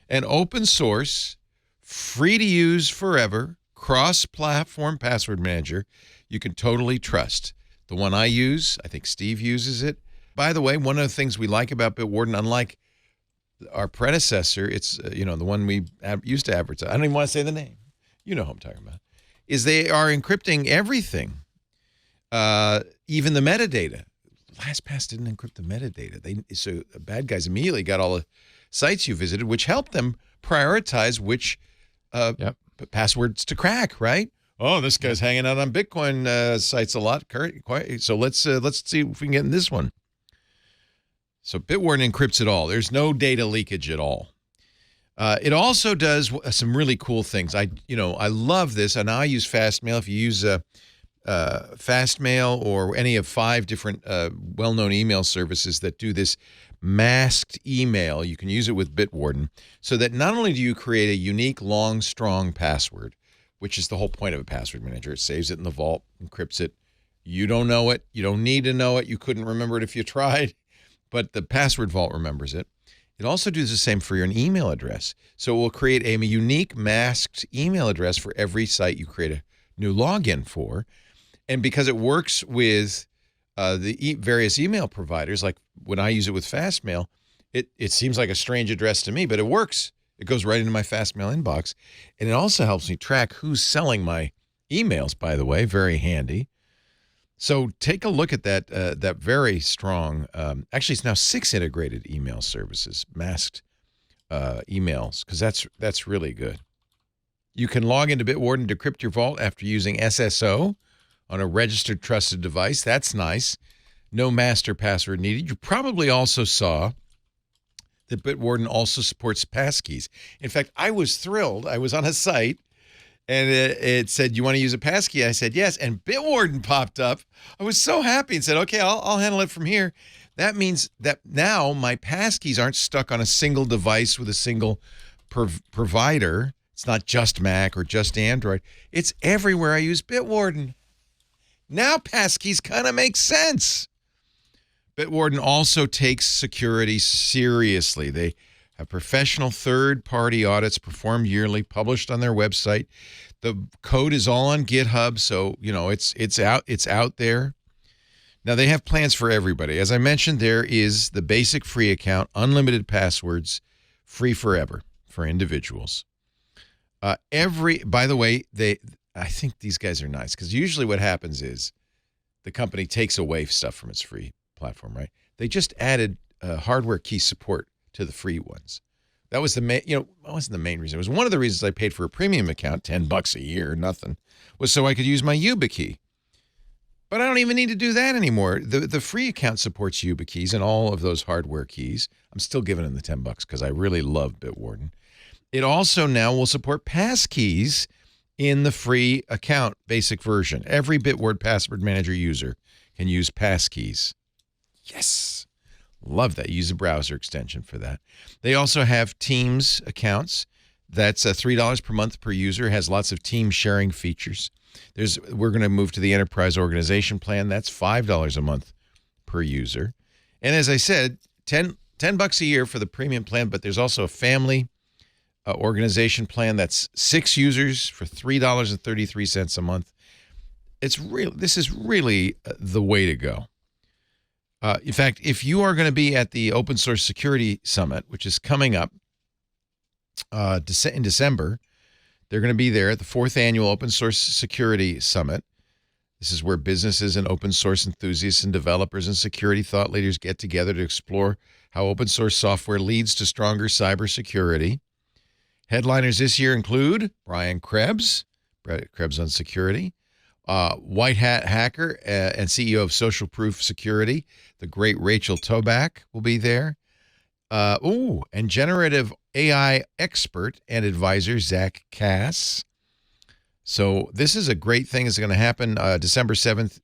an open source, free to use forever, cross-platform password manager you can totally trust. The one I use, I think Steve uses it. By the way, one of the things we like about Bitwarden, unlike our predecessor, it's the one we used to advertise. I don't even want to say the name. You know who I'm talking about. Is they are encrypting everything, even the metadata. LastPass didn't encrypt the metadata. So bad guys immediately got all the sites you visited, which helped them prioritize which passwords to crack. Right? Oh, this guy's hanging out on Bitcoin sites a lot. So let's see if we can get in this one. So Bitwarden encrypts it all. There's no data leakage at all. It also does some really cool things. I love this, and I use Fastmail. If you use Fastmail or any of 5 different well-known email services that do this masked email, you can use it with Bitwarden, so that not only do you create a unique, long, strong password, which is the whole point of a password manager. It saves it in the vault, encrypts it. You don't know it. You don't need to know it. You couldn't remember it if you tried, but the password vault remembers it. It also does the same for your email address. So it will create a unique masked email address for every site you create a new login for. And because it works with the various email providers, like when I use it with Fastmail, it seems like a strange address to me, but it works. It goes right into my Fastmail inbox. And it also helps me track who's selling my emails, by the way. Very handy. So take a look at that very strong, actually it's now 6 integrated email services, masked emails, because that's really good. You can log into Bitwarden to decrypt your vault after using SSO on a registered trusted device. That's nice. No master password needed. You probably also saw that Bitwarden also supports passkeys. In fact, I was thrilled. I was on a site, and it said, "You want to use a passkey?" I said, "Yes." And Bitwarden popped up. I was so happy and said, "Okay, I'll handle it from here." That means that now my passkeys aren't stuck on a single device with a single provider. It's not just Mac or just Android. It's everywhere I use Bitwarden. Now passkeys kind of make sense. Bitwarden also takes security seriously. They have professional third-party audits performed yearly, published on their website. The code is all on GitHub, so it's out there. Now they have plans for everybody. As I mentioned, there is the basic free account, unlimited passwords, free forever for individuals. By the way, I think these guys are nice, because usually what happens is the company takes away stuff from its free platform, right? They just added hardware key support to the free ones. That was that wasn't the main reason. It was one of the reasons I paid for a premium account, $10 a year, nothing, was so I could use my YubiKey. But I don't even need to do that anymore. The free account supports YubiKeys and all of those hardware keys. I'm still giving them the $10 because I really love Bitwarden. It also now will support passkeys in the free account basic version. Every Bitwarden password manager user can use passkeys. Yes. Love that. Use a browser extension for that. They also have Teams accounts. That's $3 per month per user. Has lots of team sharing features. We're going to move to the enterprise organization plan. That's $5 a month per user. And as I said, $10 a year for the premium plan, but there's also a family organization plan that's 6 users for $3.33 a month. This is really the way to go. In fact, if you are going to be at the Open Source Security Summit, which is coming up in December, they're going to be there at the 4th Annual Open Source Security Summit. This is where businesses and open source enthusiasts and developers and security thought leaders get together to explore how open source software leads to stronger cybersecurity. Headliners this year include Brian Krebs on security, White Hat hacker and CEO of Social Proof Security, the great Rachel Toback will be there. And generative AI expert and advisor Zach Cass. So this is a great thing. It's going to happen December 7th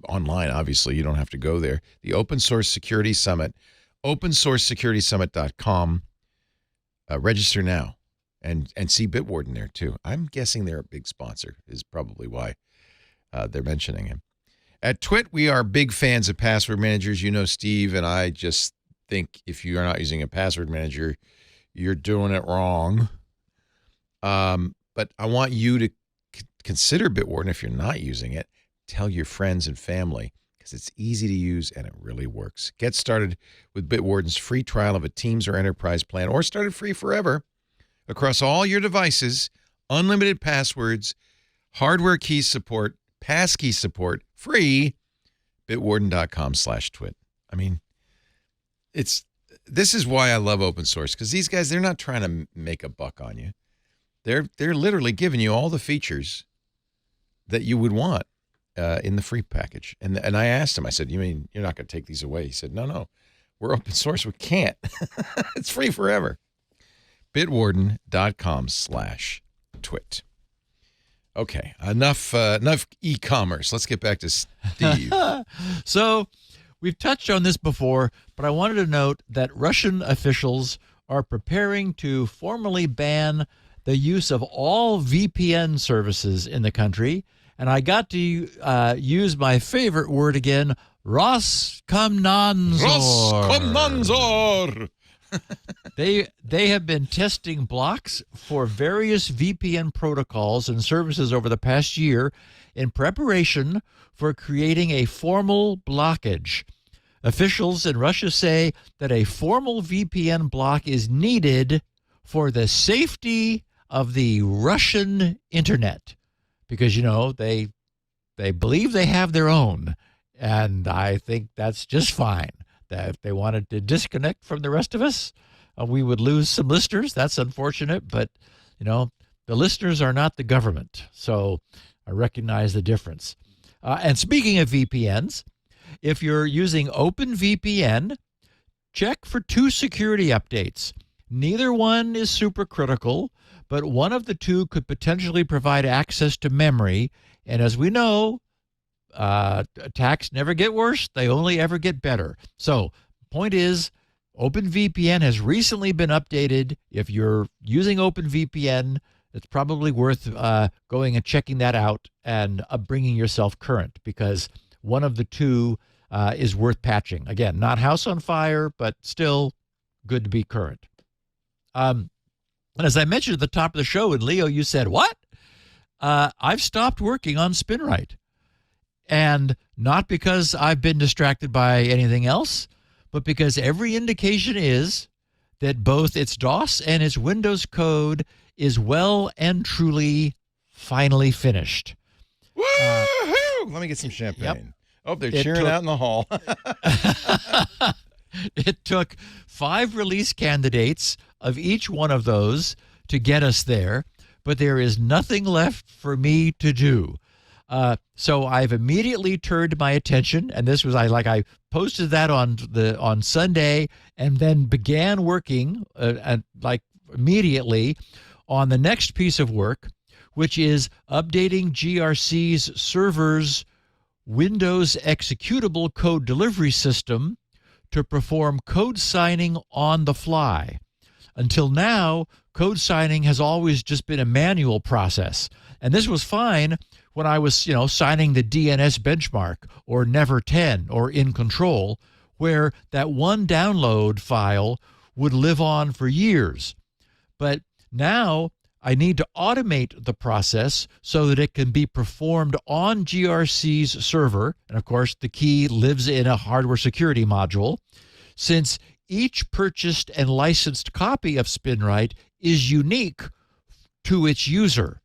online. Obviously, you don't have to go there. The Open Source Security Summit, opensourcesecuritysummit.com. Register now and see Bitwarden there too. I'm guessing they're a big sponsor is probably why they're mentioning him. At Twit, we are big fans of password managers. You know, Steve and I just think if you are not using a password manager, you're doing it wrong. But I want you to consider Bitwarden if you're not using it. Tell your friends and family because it's easy to use and it really works. Get started with Bitwarden's free trial of a Teams or Enterprise plan or start it free forever across all your devices, unlimited passwords, hardware key support, passkey support, free, bitwarden.com/twit. I mean, this is why I love open source, because these guys, they're not trying to make a buck on you. They're literally giving you all the features that you would want in the free package. And I asked him, I said, you mean you're not going to take these away? He said, no, we're open source. We can't. It's free forever. Bitwarden.com/twit. Okay, enough e-commerce. Let's get back to Steve. So we've touched on this before, but I wanted to note that Russian officials are preparing to formally ban the use of all VPN services in the country. And I got to use my favorite word again, Roskomnadzor. Roskomnadzor! They have been testing blocks for various VPN protocols and services over the past year in preparation for creating a formal blockage. Officials in Russia say that a formal VPN block is needed for the safety of the Russian internet because, they believe they have their own, and I think that's just fine. That if they wanted to disconnect from the rest of us, we would lose some listeners. That's unfortunate, but, the listeners are not the government, so I recognize the difference. And speaking of VPNs, if you're using OpenVPN, check for 2 security updates. Neither one is super critical, but one of the 2 could potentially provide access to memory. And as we know, attacks never get worse. They only ever get better. So point is, OpenVPN has recently been updated. If you're using OpenVPN, it's probably worth going and checking that out and bringing yourself current, because one of the 2 is worth patching. Again, not house on fire, but still good to be current. And as I mentioned at the top of the show, and Leo, you said, what? I've stopped working on SpinRite. And not because I've been distracted by anything else, but because every indication is that both its DOS and its Windows code is well and truly finally finished. Woo-hoo! Let me get some champagne. Yep. Oh, they're cheering out in the hall. It took 5 release candidates of each one of those to get us there, but there is nothing left for me to do. So I've immediately turned my attention, and this was I posted that on Sunday, and then began working immediately on the next piece of work, which is updating GRC's server's Windows executable code delivery system to perform code signing on the fly. Until now, code signing has always just been a manual process, and this was fine when I was, signing the DNS benchmark or Never 10 or In Control, where that one download file would live on for years. But now I need to automate the process so that it can be performed on GRC's server. And of course, the key lives in a hardware security module, since each purchased and licensed copy of SpinRite is unique to its user.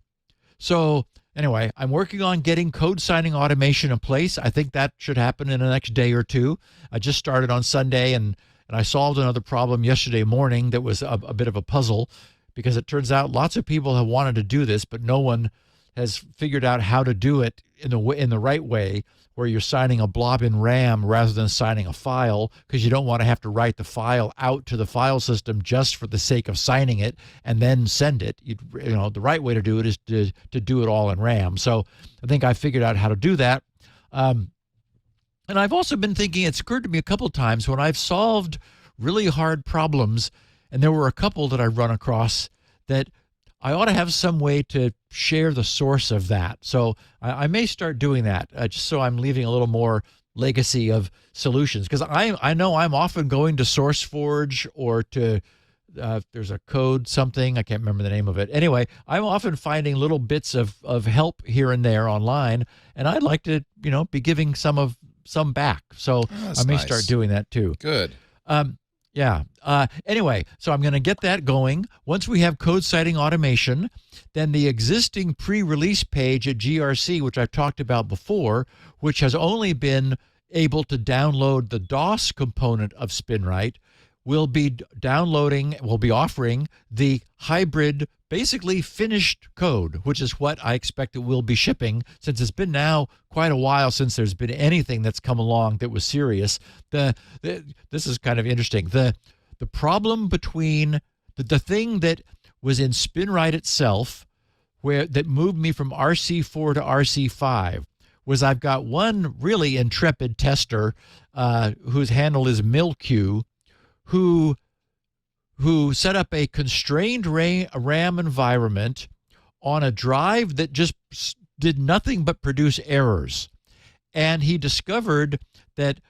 So anyway, I'm working on getting code signing automation in place. I think that should happen in the next day or 2. I just started on Sunday, and I solved another problem yesterday morning that was a bit of a puzzle, because it turns out lots of people have wanted to do this, but no one has figured out how to do it in the right way, where you're signing a blob in RAM rather than signing a file, because you don't want to have to write the file out to the file system just for the sake of signing it and then send it. The right way to do it is to do it all in RAM. So I think I figured out how to do that. And I've also been thinking, it's occurred to me a couple of times when I've solved really hard problems, and there were a couple that I run across, that I ought to have some way to share the source of that. So I may start doing that, just so I'm leaving a little more legacy of solutions. Because I know I'm often going to SourceForge or to, there's a code something, I can't remember the name of it. Anyway, I'm often finding little bits of help here and there online, and I'd like to, be giving some back. So I may start doing that too. Good. Yeah. Anyway, so I'm going to get that going. Once we have code citing automation, then the existing pre-release page at GRC, which I've talked about before, which has only been able to download the DOS component of SpinRite, will be offering the hybrid, basically finished code, which is what I expect it will be shipping, since it's been now quite a while since there's been anything that's come along that was serious. This is kind of interesting. The problem between the thing that was in SpinRite itself, that moved me from RC4 to RC5, was I've got one really intrepid tester whose handle is MilQ, who set up a constrained RAM environment on a drive that just did nothing but produce errors. And he discovered that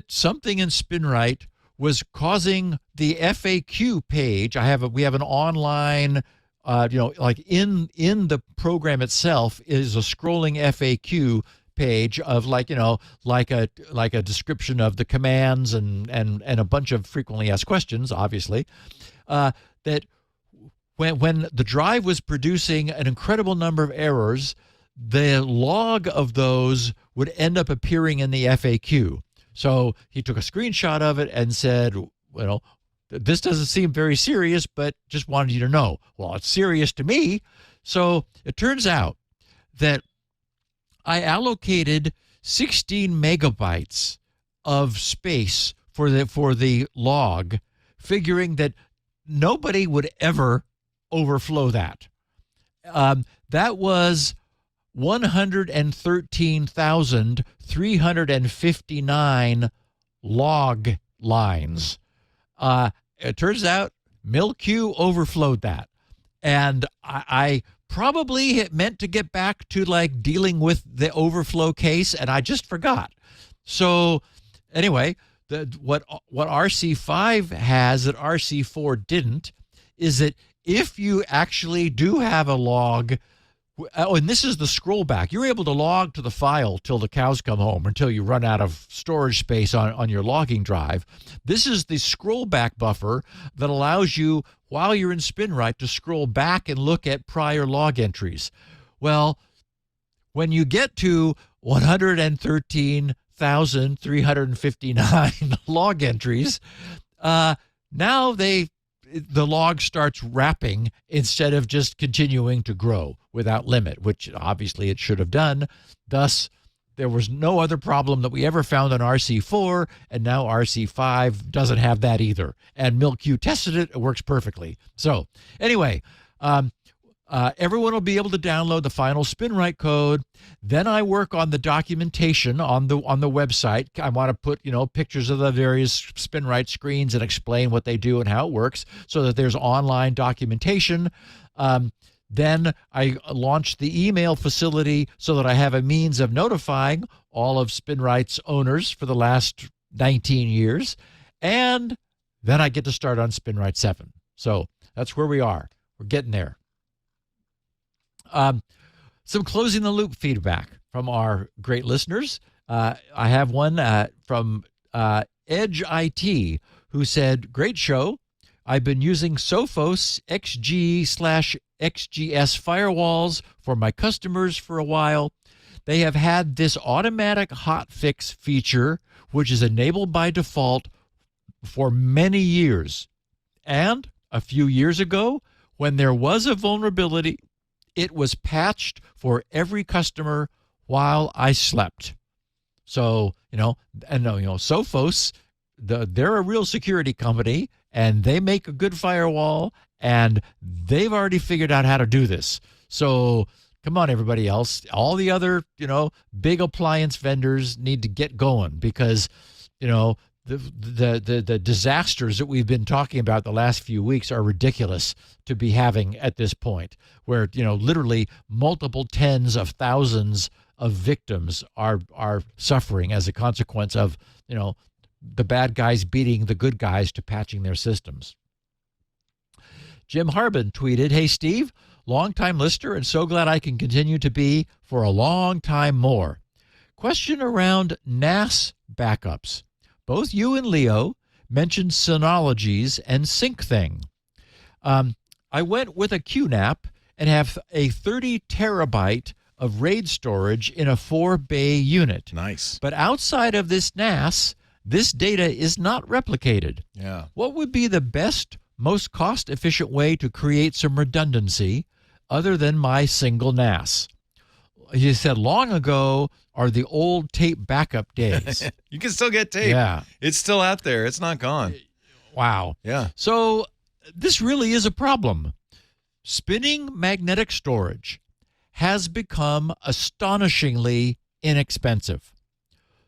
something in SpinRite was causing the FAQ page. We have an online, like in the program itself is a scrolling FAQ page of like a description of the commands and a bunch of frequently asked questions, obviously, that when the drive was producing an incredible number of errors, the log of those would end up appearing in the FAQ. So he took a screenshot of it and said, this doesn't seem very serious, but just wanted you to know. Well, it's serious to me. So it turns out that I allocated 16 megabytes of space for the log, figuring that nobody would ever overflow that. That was 113,359 log lines. It turns out MilQ overflowed that. And I probably meant to get back to like dealing with the overflow case, and I just forgot. So anyway, what RC5 has that RC4 didn't is that if you actually do have a log, and this is the scroll back, you're able to log to the file till the cows come home, until you run out of storage space on your logging drive. This is the scroll back buffer that allows you, while you're in SpinRite, to scroll back and look at prior log entries. Well, when you get to 113,359 log entries, now the log starts wrapping instead of just continuing to grow without limit, which obviously it should have done. Thus, there was no other problem that we ever found on RC4, and now RC5 doesn't have that either. And MilQ tested it. It works perfectly. So anyway, everyone will be able to download the final SpinRite code. Then I work on the documentation on the website. I want to put, pictures of the various SpinRite screens and explain what they do and how it works, so that there's online documentation. Then I launch the email facility so that I have a means of notifying all of SpinRite's owners for the last 19 years. And then I get to start on SpinRite 7. So that's where we are. We're getting there. Some closing the loop feedback from our great listeners. I have one from Edge IT, who said, "Great show. I've been using Sophos XG/XGS firewalls for my customers for a while. They have had this automatic hotfix feature, which is enabled by default for many years. And a few years ago, when there was a vulnerability, it was patched for every customer while I slept." So, Sophos, they're a real security company, and they make a good firewall, and they've already figured out how to do this. So come on, everybody else. All the other, big appliance vendors need to get going, because, the disasters that we've been talking about the last few weeks are ridiculous to be having at this point, where, literally multiple tens of thousands of victims are suffering as a consequence of, the bad guys beating the good guys to patching their systems. Jim Harbin tweeted, "Hey, Steve, longtime listener, and so glad I can continue to be for a long time more. Question around NAS backups. Both you and Leo mentioned Synology's and SyncThing. I went with a QNAP and have a 30 terabyte of RAID storage in a 4-bay unit. Nice. But outside of this NAS, this data is not replicated. Yeah. What would be the best, most cost-efficient way to create some redundancy other than my single NAS?" He said long ago are the old tape backup days. You can still get tape. Yeah. It's still out there. It's not gone. Wow. Yeah. So this really is a problem. Spinning magnetic storage has become astonishingly inexpensive.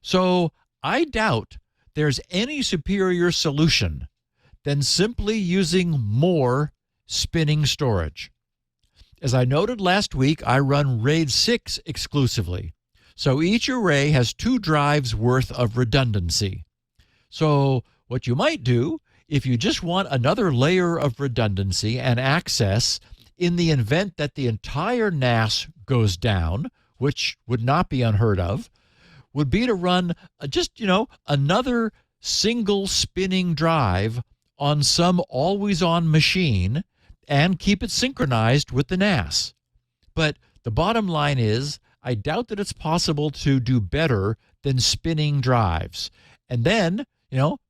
So I doubt there's any superior solution than simply using more spinning storage. As I noted last week, I run RAID 6 exclusively. So each array has 2 drives worth of redundancy. So what you might do, if you just want another layer of redundancy and access in the event that the entire NAS goes down, which would not be unheard of, would be to run another single spinning drive on some always-on machine and keep it synchronized with the NAS. But the bottom line is, I doubt that it's possible to do better than spinning drives, and then,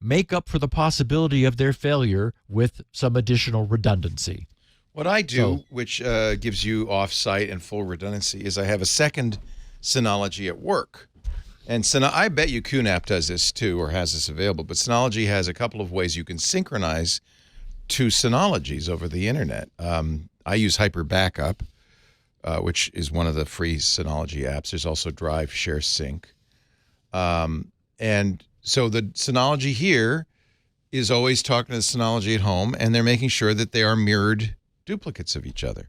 make up for the possibility of their failure with some additional redundancy. What I do, which gives you off-site and full redundancy, is I have a second Synology at work. And I bet you QNAP does this too, or has this available. But Synology has a couple of ways you can synchronize two Synologies over the internet. I use Hyper Backup, which is one of the free Synology apps. There's also Drive Share Sync. And so the Synology here is always talking to the Synology at home, and they're making sure that they are mirrored duplicates of each other.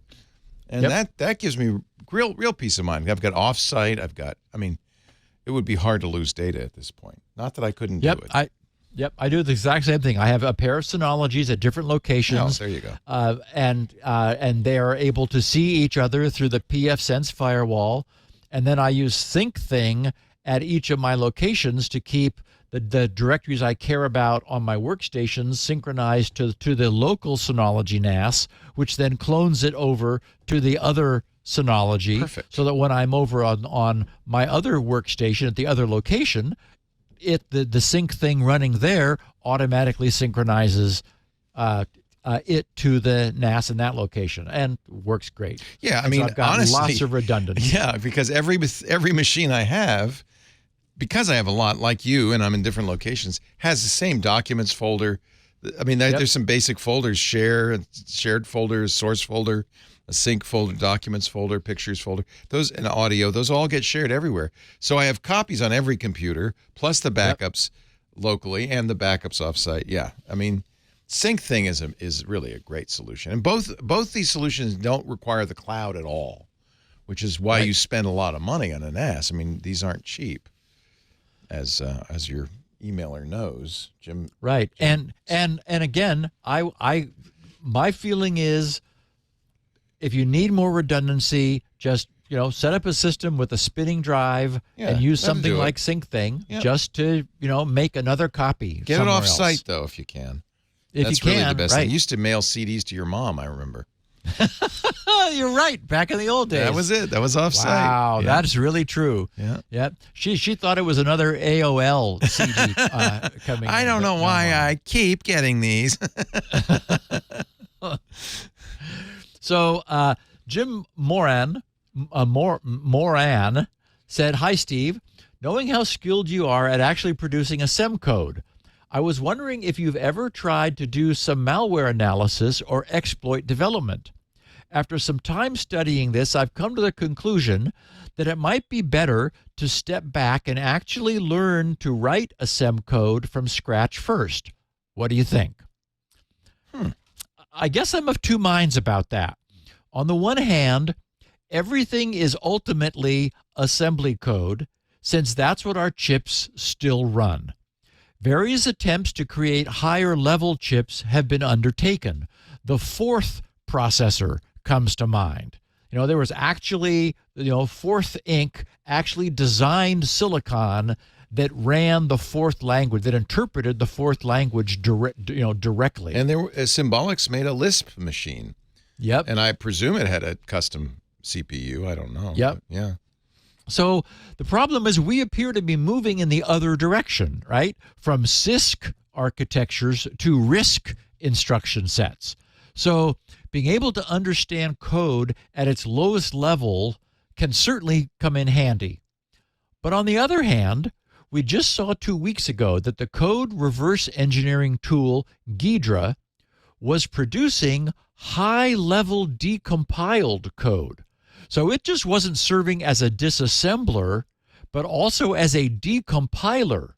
And that gives me real peace of mind. I've got offsite. It would be hard to lose data at this point. Not that I couldn't do it. I do the exact same thing. I have a pair of Synologies at different locations. Oh, there you go. And they are able to see each other through the pfSense firewall. And then I use SyncThing at each of my locations to keep the directories I care about on my workstations synchronized to the local Synology NAS, which then clones it over to the other Synology. Perfect. So that when I'm over on my other workstation at the other location, the sync thing running there automatically synchronizes it to the NAS in that location, and works great. Yeah, So I've got honestly, lots of redundancy. Yeah, because every machine I have, because I have a lot like you, and I'm in different locations, has the same documents folder. There's some basic folders: shared folders, source folder, a sync folder, documents folder, pictures folder, those, and audio. Those all get shared everywhere. So I have copies on every computer, plus the backups locally and the backups offsite. Yeah, SyncThing is really a great solution, and both these solutions don't require the cloud at all, which is why you spend a lot of money on a NAS. These aren't cheap, as your emailer knows, Jim. Right, and again, my feeling is, if you need more redundancy, just set up a system with a spinning drive and use something like SyncThing just to make another copy. Get it off site though, if you can. That's really the best thing. I used to mail CDs to your mom, I remember. You're right. Back in the old days. That was it. That was offsite. Wow, that's really true. Yeah. She thought it was another AOL CD coming. I don't know why I keep getting these. So Jim Moran said, "Hi, Steve. Knowing how skilled you are at actually producing a SEM code, I was wondering if you've ever tried to do some malware analysis or exploit development. After some time studying this, I've come to the conclusion that it might be better to step back and actually learn to write a SEM code from scratch first. What do you think?" I guess I'm of two minds about that. On the one hand, everything is ultimately assembly code, since that's what our chips still run. Various attempts to create higher level chips have been undertaken. The fourth processor comes to mind. There was actually, Fourth Inc. actually designed silicon that ran the fourth language, that interpreted the fourth language directly. And Symbolics made a Lisp machine. Yep. And I presume it had a custom CPU. I don't know. Yep. Yeah. So the problem is we appear to be moving in the other direction, right? From CISC architectures to RISC instruction sets. So being able to understand code at its lowest level can certainly come in handy. But on the other hand, we just saw 2 weeks ago that the code reverse engineering tool Ghidra was producing high-level decompiled code. So it just wasn't serving as a disassembler, but also as a decompiler,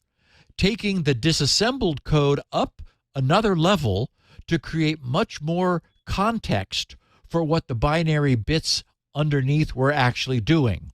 taking the disassembled code up another level to create much more context for what the binary bits underneath were actually doing.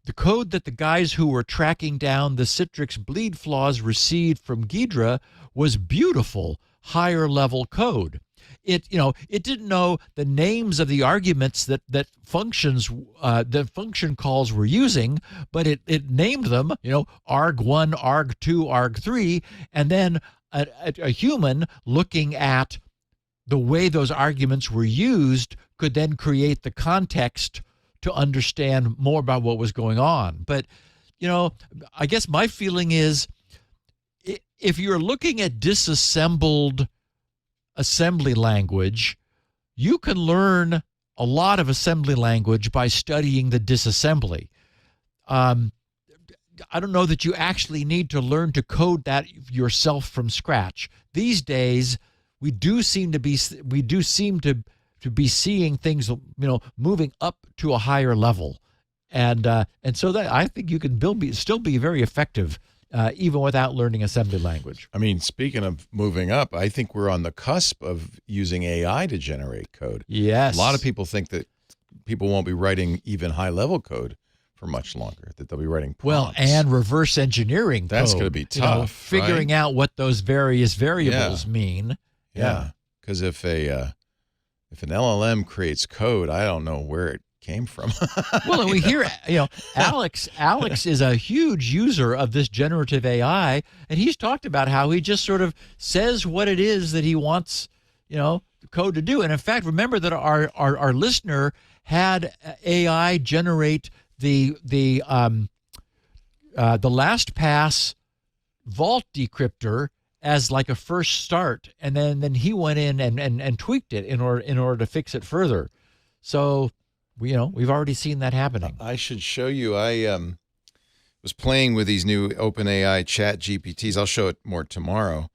The code that the guys who were tracking down the Citrix bleed flaws received from Ghidra was beautiful, higher level code. It didn't know the names of the arguments that functions, the function calls were using, but it named them, arg1, arg2, arg3, and then a human looking at the way those arguments were used could then create the context to understand more about what was going on. But, I guess my feeling is, if you're looking at disassembled assembly language, you can learn a lot of assembly language by studying the disassembly. I don't know that you actually need to learn to code that yourself from scratch. These days, we do seem to be seeing things, moving up to a higher level, and so that I think you can still be very effective even without learning assembly language. I mean, speaking of moving up, I think we're on the cusp of using AI to generate code. Yes, a lot of people think that people won't be writing even high-level code for much longer, that they'll be writing prompts. Well, and reverse engineering that's code, going to be tough, figuring out what those various variables mean. Yeah, because if an LLM creates code, I don't know where it came from. Well, and we hear, Alex is a huge user of this generative AI, and he's talked about how he just sort of says what it is that he wants, the code to do. And in fact, remember that our listener had AI generate the LastPass vault decryptor as like a first start, and then he went in and tweaked it in order to fix it further. So we've already seen that happening. I should show you. I was playing with these new OpenAI chat GPTs. I'll show it more tomorrow.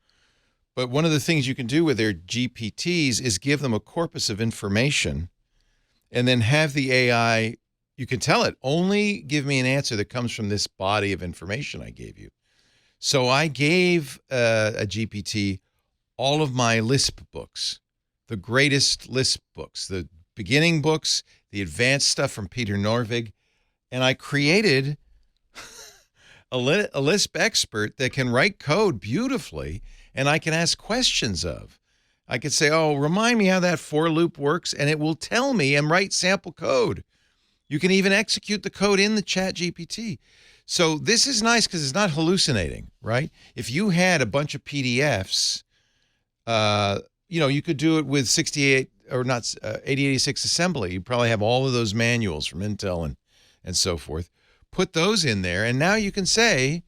But one of the things you can do with their GPTs is give them a corpus of information and then have the AI, you can tell it, only give me an answer that comes from this body of information I gave you. So I gave a GPT all of my Lisp books, the greatest Lisp books, the beginning books, the advanced stuff from Peter Norvig, and I created a Lisp expert that can write code beautifully, and I can ask questions of. I could say, remind me how that for loop works, and it will tell me and write sample code. You can even execute the code in the chat GPT. So this is nice because it's not hallucinating, right? If you had a bunch of PDFs, you could do it with 8086 assembly. You probably have all of those manuals from Intel and so forth. Put those in there, and now you can say,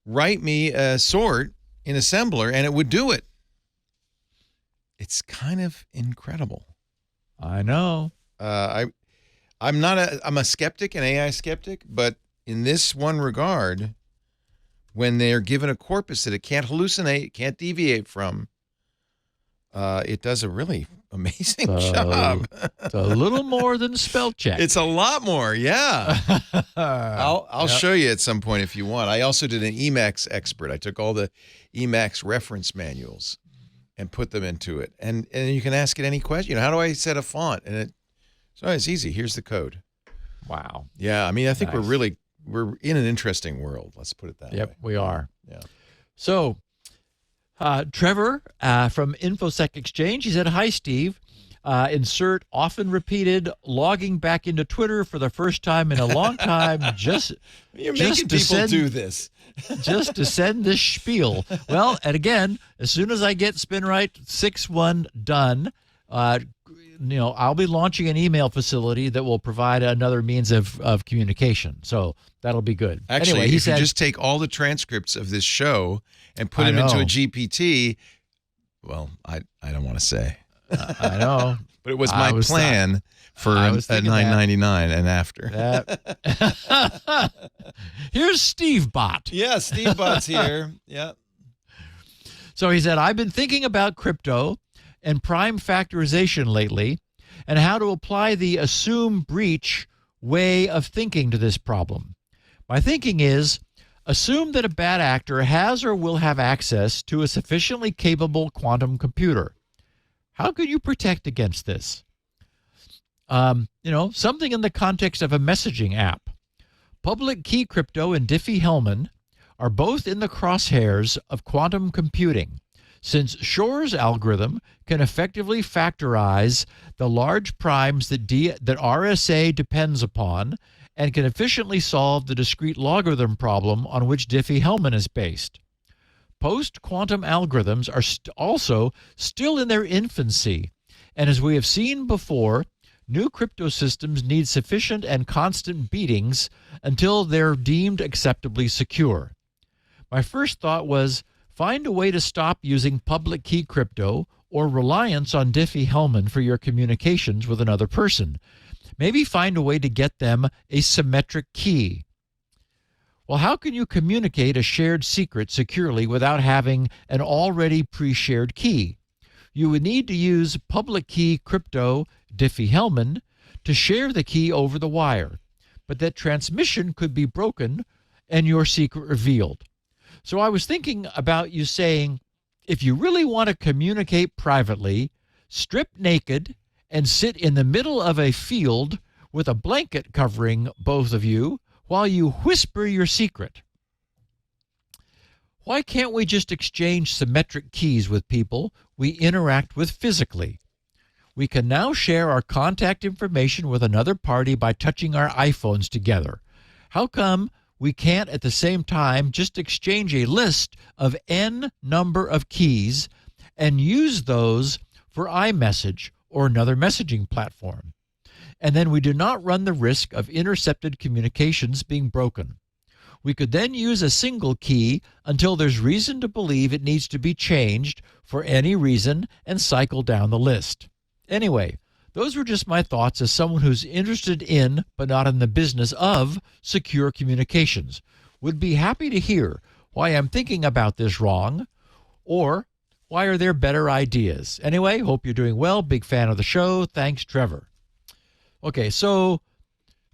write me a sort in assembler, and it would do it. It's kind of incredible. I know. I'm a skeptic, an AI skeptic, but in this one regard, when they're given a corpus that it can't hallucinate, can't deviate from, it does a really amazing job. It's a little more than spell check. It's a lot more, yeah. I'll show you at some point if you want. I also did an Emacs expert. I took all the Emacs reference manuals and put them into it. And you can ask it any question. How do I set a font? And it's easy. Here's the code. Wow. Yeah, I mean, I think we're in an interesting world. Let's put it that way. Yep, we are. Yeah. So, Trevor from InfoSec Exchange, he said, "Hi, Steve. Insert often repeated logging back into Twitter for the first time in a long time. You're making people do this. Just to send this spiel." Well, and again, as soon as I get SpinRite 6.1 done, I'll be launching an email facility that will provide another means of communication. So that'll be good. Actually, anyway, if you just take all the transcripts of this show and put them into a GPT, well, I don't want to say. I know. But it was my plan for $9.99 and after. Here's Steve Bot. Yeah, Steve Bot's here. Yeah. So he said, "I've been thinking about crypto and prime factorization lately and how to apply the assume breach way of thinking to this problem. My thinking is, assume that a bad actor has or will have access to a sufficiently capable quantum computer. How can you protect against this? Something in the context of a messaging app. Public key crypto and Diffie-Hellman are both in the crosshairs of quantum computing, since Shor's algorithm can effectively factorize the large primes that RSA depends upon and can efficiently solve the discrete logarithm problem on which Diffie-Hellman is based. Post-quantum algorithms are also still in their infancy, and as we have seen before, new crypto systems need sufficient and constant beatings until they're deemed acceptably secure. My first thought was, find a way to stop using public key crypto or reliance on Diffie-Hellman for your communications with another person. Maybe find a way to get them a symmetric key. Well, how can you communicate a shared secret securely without having an already pre-shared key? You would need to use public key crypto Diffie-Hellman to share the key over the wire, but that transmission could be broken and your secret revealed. So I was thinking about you saying, if you really want to communicate privately, strip naked and sit in the middle of a field with a blanket covering both of you while you whisper your secret. Why can't we just exchange symmetric keys with people we interact with physically? We can now share our contact information with another party by touching our iPhones together. How come we can't at the same time just exchange a list of n number of keys and use those for iMessage or another messaging platform? And then we do not run the risk of intercepted communications being broken. We could then use a single key until there's reason to believe it needs to be changed for any reason and cycle down the list. Anyway, those were just my thoughts as someone who's interested in, but not in the business of, secure communications. Would be happy to hear why I'm thinking about this wrong, or why are there better ideas? Anyway, hope you're doing well. Big fan of the show. Thanks, Trevor. Okay, so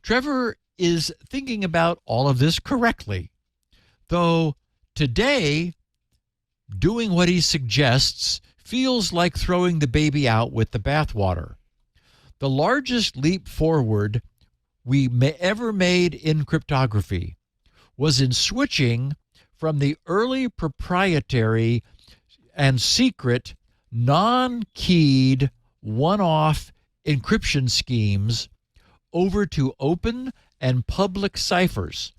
Trevor is thinking about all of this correctly, though today doing what he suggests feels like throwing the baby out with the bathwater. The largest leap forward we ever made in cryptography was in switching from the early proprietary and secret non-keyed one-off encryption schemes over to open and public ciphers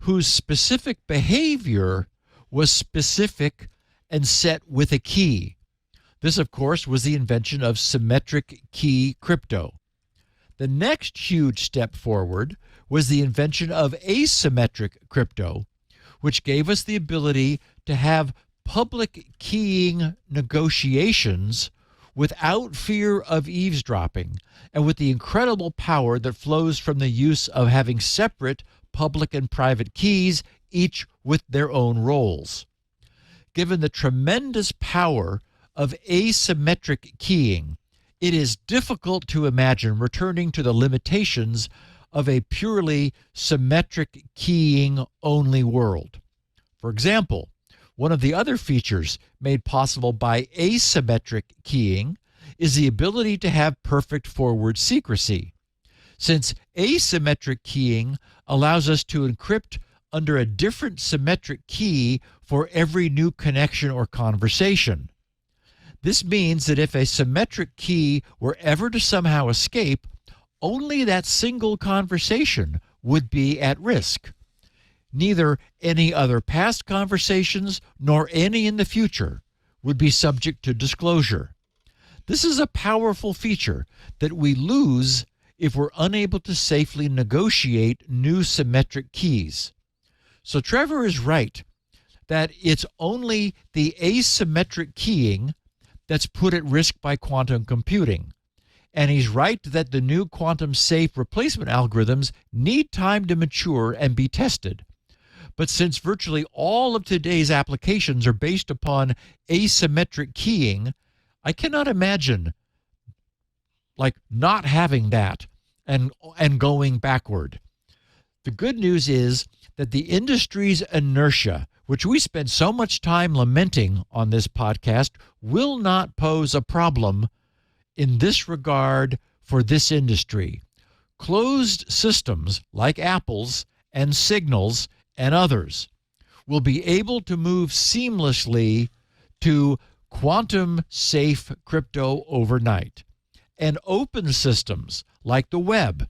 whose specific behavior was specific and set with a key. This, of course, was the invention of symmetric key crypto. The next huge step forward was the invention of asymmetric crypto, which gave us the ability to have public keying negotiations without fear of eavesdropping and with the incredible power that flows from the use of having separate public and private keys, each with their own roles. Given the tremendous power of asymmetric keying, it is difficult to imagine returning to the limitations of a purely symmetric keying only world. For example, one of the other features made possible by asymmetric keying is the ability to have perfect forward secrecy. Since asymmetric keying allows us to encrypt under a different symmetric key for every new connection or conversation. This means that if a symmetric key were ever to somehow escape, only that single conversation would be at risk. Neither any other past conversations nor any in the future would be subject to disclosure. This is a powerful feature that we lose if we're unable to safely negotiate new symmetric keys. So Trevor is right that it's only the asymmetric keying that's put at risk by quantum computing. And he's right that the new quantum safe replacement algorithms need time to mature and be tested. But since virtually all of today's applications are based upon asymmetric keying, I cannot imagine not having that and going backward. The good news is that the industry's inertia, which we spend so much time lamenting on this podcast, will not pose a problem in this regard for this industry. Closed systems like Apple's and Signal's and others will be able to move seamlessly to quantum safe crypto overnight. And open systems like the web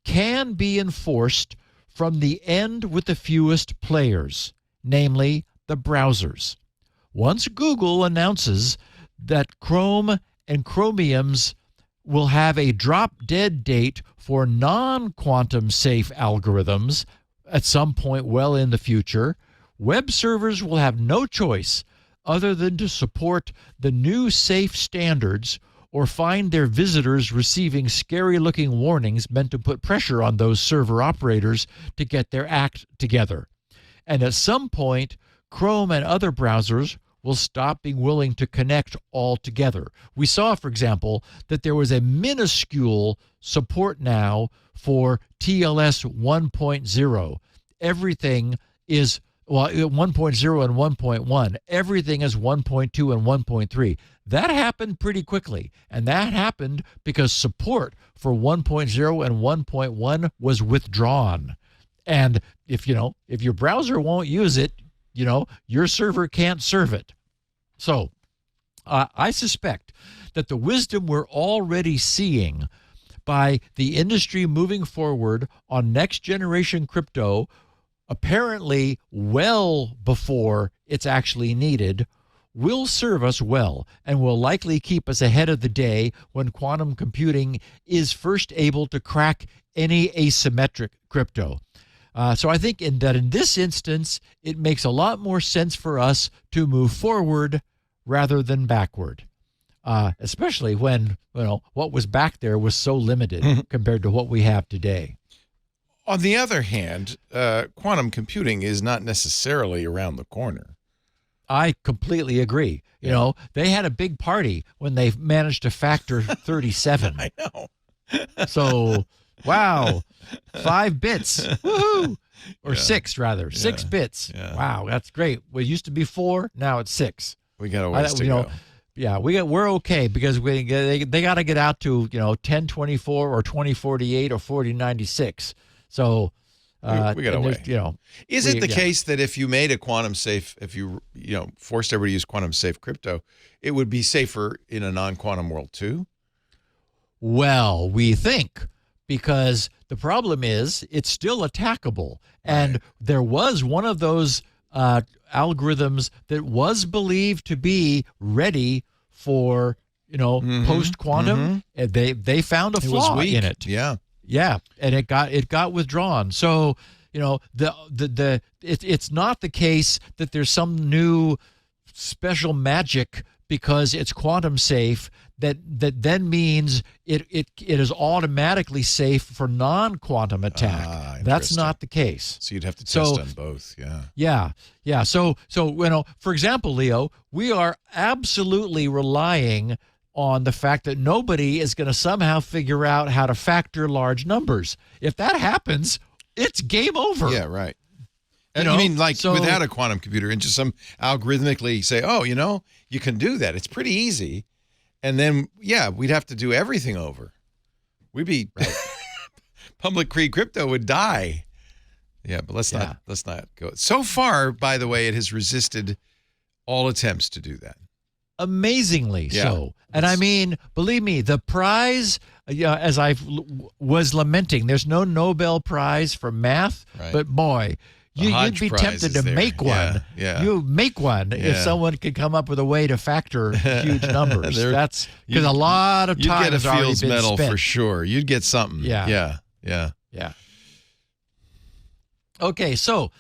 can be enforced from the end with the fewest players, namely the browsers. Once Google announces that Chrome and Chromium's will have a drop-dead date for non-quantum safe algorithms at some point well in the future, web servers will have no choice other than to support the new safe standards or find their visitors receiving scary-looking warnings meant to put pressure on those server operators to get their act together. And at some point, Chrome and other browsers will stop being willing to connect altogether. We saw, for example, that there was a minuscule support now for TLS 1.0. Everything is, 1.0 and 1.1. Everything is 1.2 and 1.3. That happened pretty quickly, and that happened because support for 1.0 and 1.1 was withdrawn. And if your browser won't use it, your server can't serve it. So I suspect that the wisdom we're already seeing by the industry moving forward on next generation crypto, apparently well before it's actually needed, will serve us well and will likely keep us ahead of the day when quantum computing is first able to crack any asymmetric crypto. So I think in this instance, it makes a lot more sense for us to move forward rather than backward, especially when what was back there was so limited compared to what we have today. On the other hand, quantum computing is not necessarily around the corner. I completely agree. They had a big party when they managed to factor 37. I know. So, wow, 5 bits, woohoo, or 6 rather, 6 bits. Yeah. Wow, that's great. Well, it used to be 4, now it's 6. We got a ways to go. Yeah, we're okay because they got to get out to 1024 or 2048 or 4096. So we got a way. Is it the case that if you made a quantum safe, if you forced everybody to use quantum safe crypto, it would be safer in a non-quantum world too? Well, we think, because the problem is it's still attackable. And there was one of those algorithms that was believed to be ready for, post-quantum. And they found a flaw in it. Yeah. Yeah, and it got withdrawn. So, it's not the case that there's some new special magic because it's quantum safe that then means it is automatically safe for non-quantum attack. That's not the case. So you'd have to test on both. Yeah. So for example, Leo, we are absolutely relying on the fact that nobody is going to somehow figure out how to factor large numbers. If that happens, it's game over. Yeah, right. And you mean without a quantum computer and just some algorithmically say, you can do that. It's pretty easy. And then, we'd have to do everything over. We'd be public key crypto would die. Yeah, but let's not go. So far, by the way, it has resisted all attempts to do that. Amazingly so. And I mean, believe me, the prize, as I was lamenting, there's no Nobel Prize for math, but boy, you'd be tempted to make one. Yeah. You make one if someone could come up with a way to factor huge numbers. That's because a lot of time has already been spent. You'd get a Fields Medal for sure. You'd get something. Yeah. Okay, so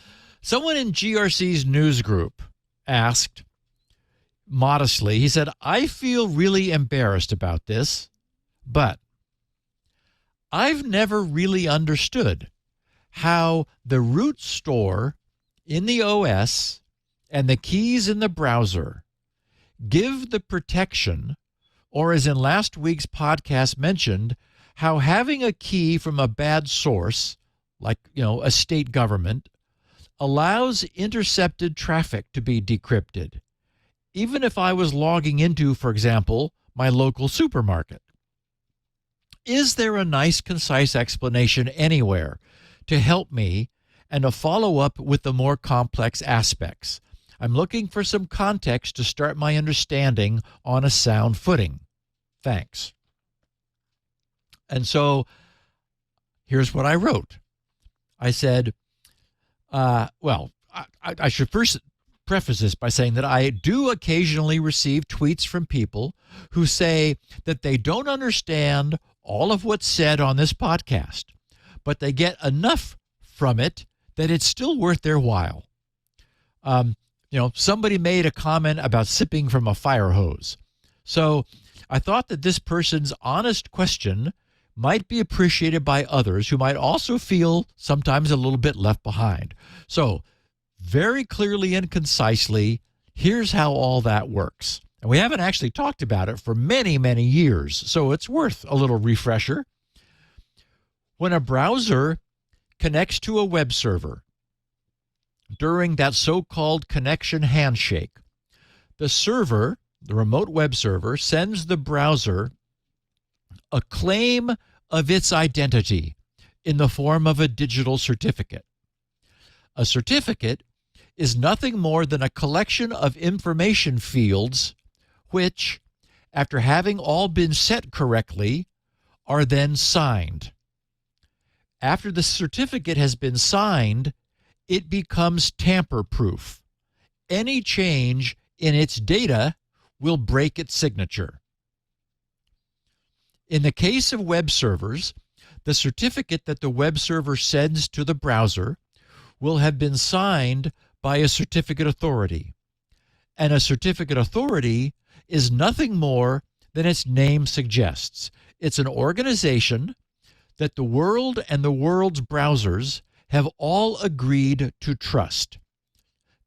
someone in GRC's news group asked, modestly, he said, I feel really embarrassed about this, but I've never really understood how the root store in the OS and the keys in the browser give the protection, or as in last week's podcast mentioned, how having a key from a bad source, like, a state government, allows intercepted traffic to be decrypted, even if I was logging into, for example, my local supermarket. Is there a nice, concise explanation anywhere to help me and a follow-up with the more complex aspects? I'm looking for some context to start my understanding on a sound footing. Thanks. And so here's what I wrote. I said, I should first preface this by saying that I do occasionally receive tweets from people who say that they don't understand all of what's said on this podcast, but they get enough from it that it's still worth their while. Somebody made a comment about sipping from a fire hose. So I thought that this person's honest question might be appreciated by others who might also feel sometimes a little bit left behind. So very clearly and concisely, here's how all that works. And we haven't actually talked about it for many, many years, so it's worth a little refresher. When a browser connects to a web server during that so-called connection handshake, the server, the remote web server, sends the browser a claim of its identity in the form of a digital certificate. A certificate is nothing more than a collection of information fields which, after having all been set correctly, are then signed. After the certificate has been signed, it becomes tamper-proof. Any change in its data will break its signature. In the case of web servers, the certificate that the web server sends to the browser will have been signed by a certificate authority. And a certificate authority is nothing more than its name suggests. It's an organization that the world and the world's browsers have all agreed to trust.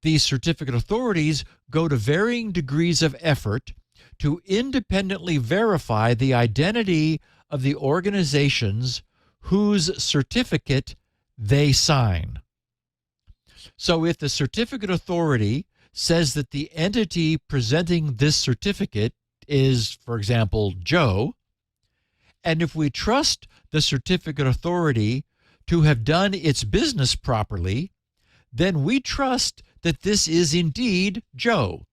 These certificate authorities go to varying degrees of effort to independently verify the identity of the organizations whose certificate they sign. So if the certificate authority says that the entity presenting this certificate is, for example, Joe, and if we trust the certificate authority to have done its business properly, then we trust that this is indeed Joe.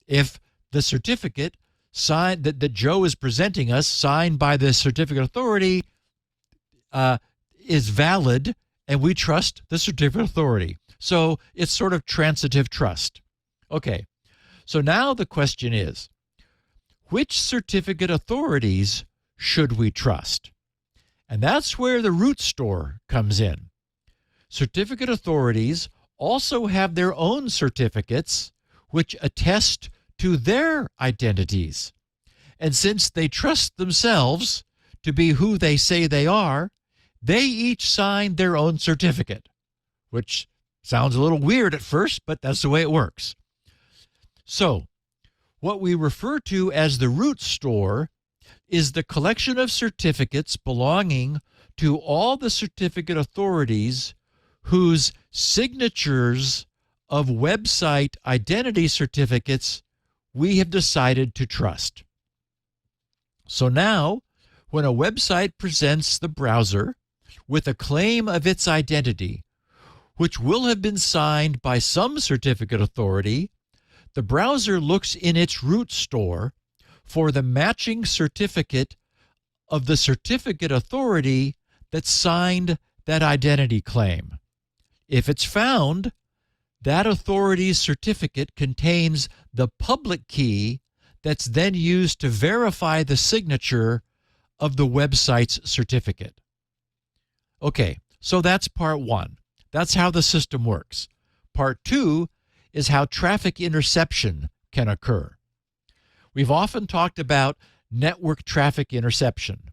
If the certificate signed that Joe is presenting us, signed by the certificate authority, is valid, and we trust the certificate authority. So it's sort of transitive trust. Okay, so now the question is, which certificate authorities should we trust? And that's where the root store comes in. Certificate authorities also have their own certificates which attest to their identities. And since they trust themselves to be who they say they are, they each sign their own certificate, which sounds a little weird at first, but that's the way it works. So, what we refer to as the root store is the collection of certificates belonging to all the certificate authorities whose signatures of website identity certificates we have decided to trust. So now, when a website presents the browser with a claim of its identity, which will have been signed by some certificate authority, the browser looks in its root store for the matching certificate of the certificate authority that signed that identity claim. If it's found, that authority's certificate contains the public key that's then used to verify the signature of the website's certificate. Okay, so that's part one. That's how the system works. Part two is how traffic interception can occur. We've often talked about network traffic interception.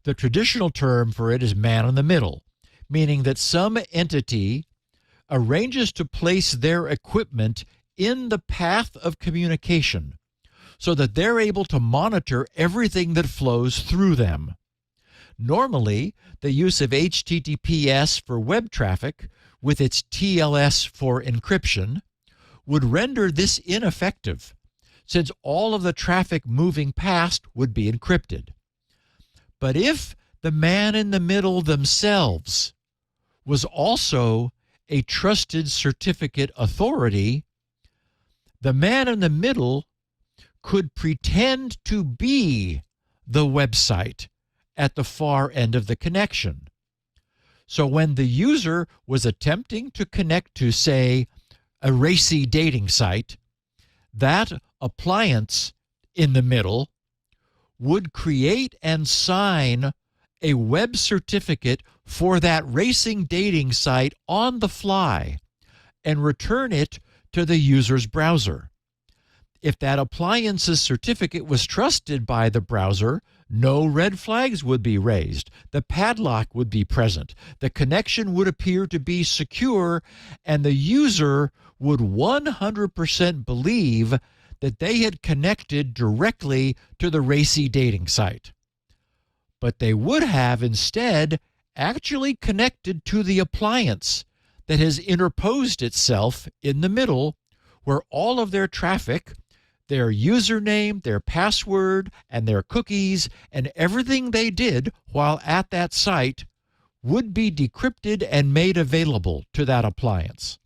The traditional term for it is man in the middle, meaning that some entity arranges to place their equipment in the path of communication so that they're able to monitor everything that flows through them. Normally, the use of HTTPS for web traffic with its TLS for encryption would render this ineffective, since all of the traffic moving past would be encrypted. But if the man in the middle themselves was also a trusted certificate authority, the man in the middle could pretend to be the website at the far end of the connection. So when the user was attempting to connect to, say, a racy dating site, that appliance in the middle would create and sign a web certificate for that racing dating site on the fly and return it to the user's browser. If that appliance's certificate was trusted by the browser, no red flags would be raised. The padlock would be present. The connection would appear to be secure, and the user would 100% believe that they had connected directly to the racy dating site. But they would have instead actually connected to the appliance that has interposed itself in the middle, where all of their traffic, their username, their password, and their cookies, and everything they did while at that site would be decrypted and made available to that appliance.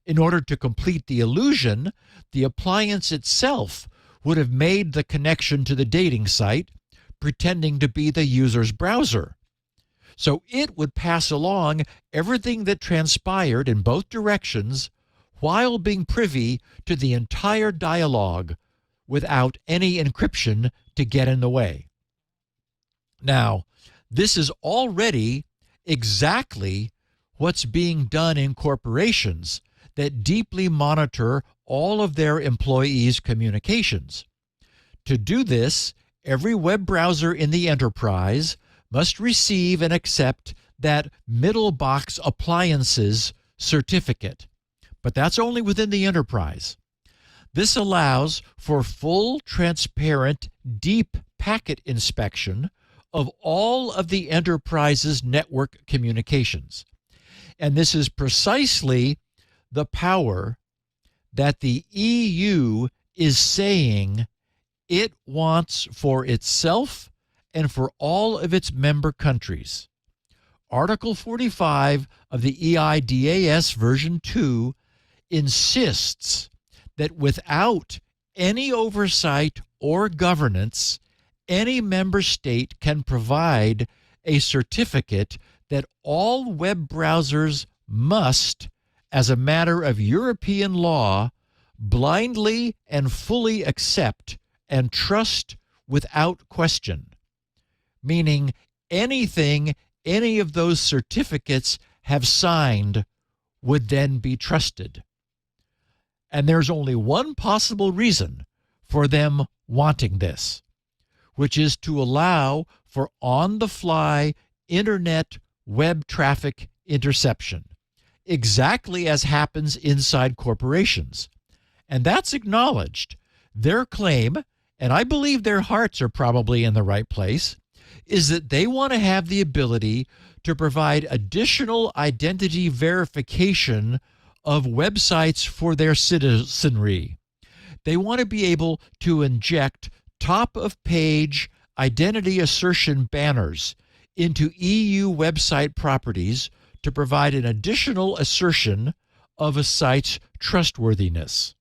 In order to complete the illusion, the appliance itself would have made the connection to the dating site, pretending to be the user's browser. So it would pass along everything that transpired in both directions while being privy to the entire dialogue without any encryption to get in the way. Now, this is already exactly what's being done in corporations that deeply monitor all of their employees' communications. To do this, every web browser in the enterprise must receive and accept that middle box appliances certificate. But that's only within the enterprise. This allows for full, transparent, deep packet inspection of all of the enterprise's network communications. And this is precisely the power that the EU is saying it wants for itself and for all of its member countries. Article 45 of the eIDAS version 2 insists that without any oversight or governance, any member state can provide a certificate that all web browsers must, as a matter of European law, blindly and fully accept and trust without question. Meaning anything any of those certificates have signed would then be trusted. And there's only one possible reason for them wanting this, which is to allow for on-the-fly internet web traffic interception, exactly as happens inside corporations. And that's acknowledged. Their claim, and I believe their hearts are probably in the right place, is that they want to have the ability to provide additional identity verification of websites for their citizenry. They want to be able to inject top-of-page identity assertion banners into EU website properties to provide an additional assertion of a site's trustworthiness.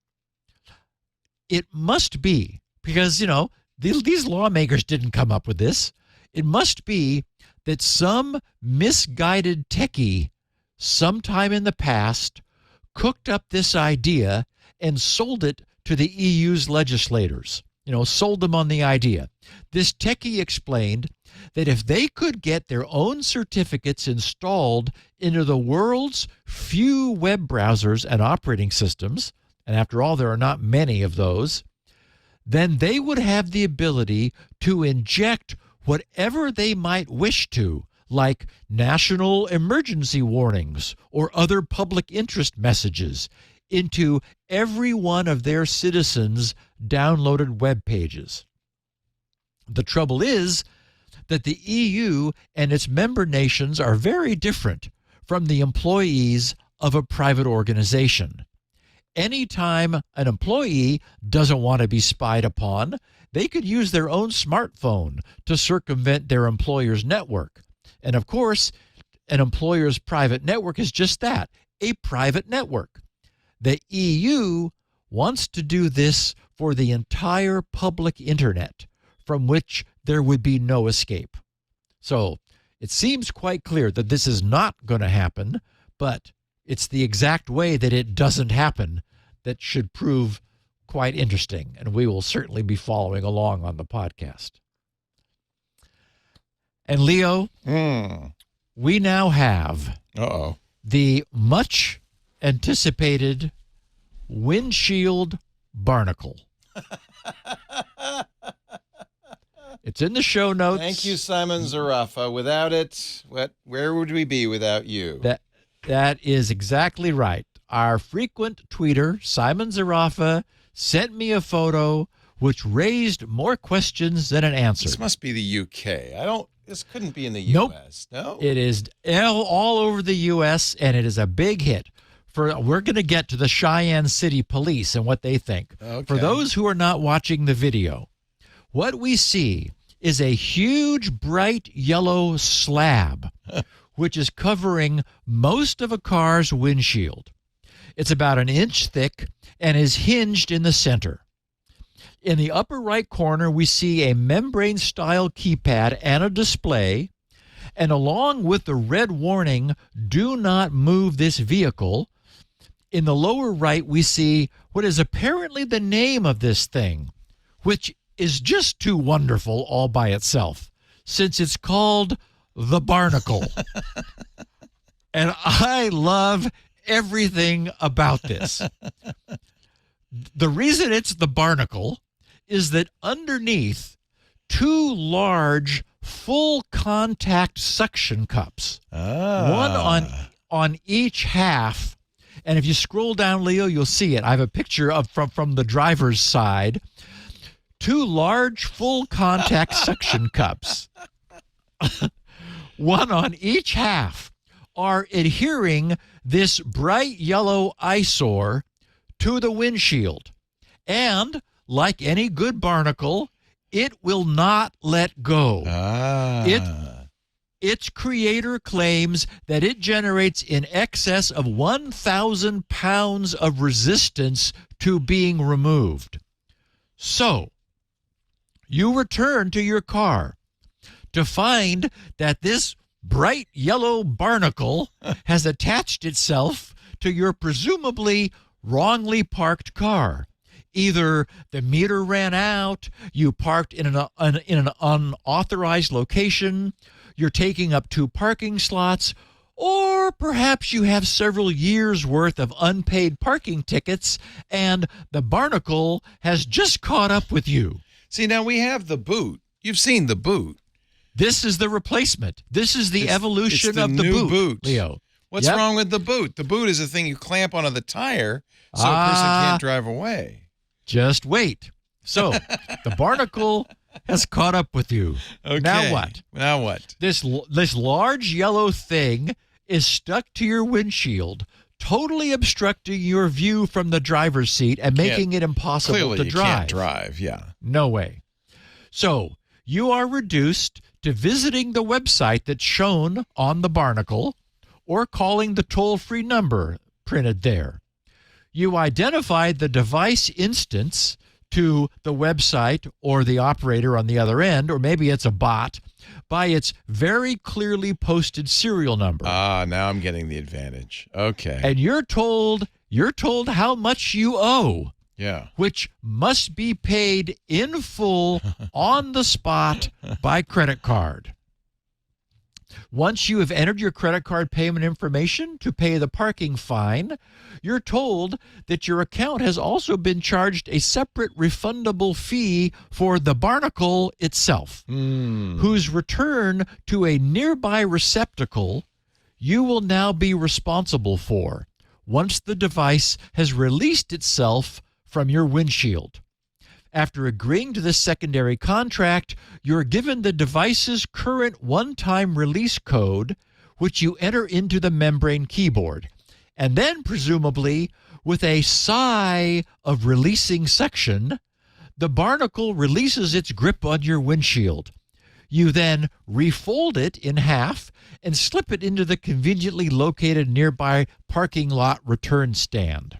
It must be, because, these lawmakers didn't come up with this. It must be that some misguided techie sometime in the past cooked up this idea and sold it to the EU's legislators, sold them on the idea. This techie explained that if they could get their own certificates installed into the world's few web browsers and operating systems, and after all, there are not many of those, then they would have the ability to inject whatever they might wish to, like national emergency warnings or other public interest messages, into every one of their citizens' downloaded web pages. The trouble is that the EU and its member nations are very different from the employees of a private organization. Anytime an employee doesn't want to be spied upon, they could use their own smartphone to circumvent their employer's network. And of course, an employer's private network is just that, a private network. The EU wants to do this for the entire public internet, from which there would be no escape. So it seems quite clear that this is not going to happen, but it's the exact way that it doesn't happen that should prove quite interesting, and we will certainly be following along on the podcast. And Leo, we now have the much anticipated Windshield Barnacle. It's in the show notes. Thank you, Simon Zarafa. Without it, where would we be without you? That is exactly right. Our frequent tweeter, Simon Zarafa, sent me a photo which raised more questions than it answered. This must be the UK. This couldn't be in the Nope. US. No? It is all over the U.S., and it is a big hit. We're going to get to the Cheyenne City Police and what they think. Okay. For those who are not watching the video, what we see is a huge, bright yellow slab, which is covering most of a car's windshield. It's about an inch thick and is hinged in the center. In the upper right corner, we see a membrane-style keypad and a display, and along with the red warning, "Do not move this vehicle," in the lower right, we see what is apparently the name of this thing, which is just too wonderful all by itself, since it's called the Barnacle. And I love everything about this. The reason it's the Barnacle is that underneath, two large full contact suction cups, one on each half. And if you scroll down, Leo, you'll see it. I have a picture of from the driver's side. Two large full contact suction cups, one on each half, are adhering this bright yellow eyesore to the windshield. And like any good barnacle, it will not let go. Its creator claims that it generates in excess of 1,000 pounds of resistance to being removed. So, you return to your car to find that this bright yellow barnacle has attached itself to your presumably wrongly parked car. Either the meter ran out, you parked in an unauthorized location, you're taking up 2 parking slots, or perhaps you have several years' worth of unpaid parking tickets and the barnacle has just caught up with you. See, now we have the boot. You've seen the boot. This is the replacement. This is the evolution of the new boot, Leo. What's wrong with the boot? The boot is a thing you clamp onto the tire so a person can't drive away. Just wait. So, the barnacle has caught up with you. Okay. Now what? This large yellow thing is stuck to your windshield, totally obstructing your view from the driver's seat and making it impossible clearly to you drive. Can't drive, yeah. No way. So, you are reduced to visiting the website that's shown on the barnacle or calling the toll-free number printed there. You identify the device instance to the website or the operator on the other end, or maybe it's a bot, by its very clearly posted serial number. Now I'm getting the advantage. Okay. And you're told how much you owe. Yeah. Which must be paid in full on the spot by credit card. Once you have entered your credit card payment information to pay the parking fine, you're told that your account has also been charged a separate refundable fee for the barnacle itself, whose return to a nearby receptacle you will now be responsible for once the device has released itself from your windshield. After agreeing to this secondary contract, you're given the device's current one-time release code, which you enter into the membrane keyboard. And then, presumably, with a sigh of releasing section, the barnacle releases its grip on your windshield. You then refold it in half and slip it into the conveniently located nearby parking lot return stand.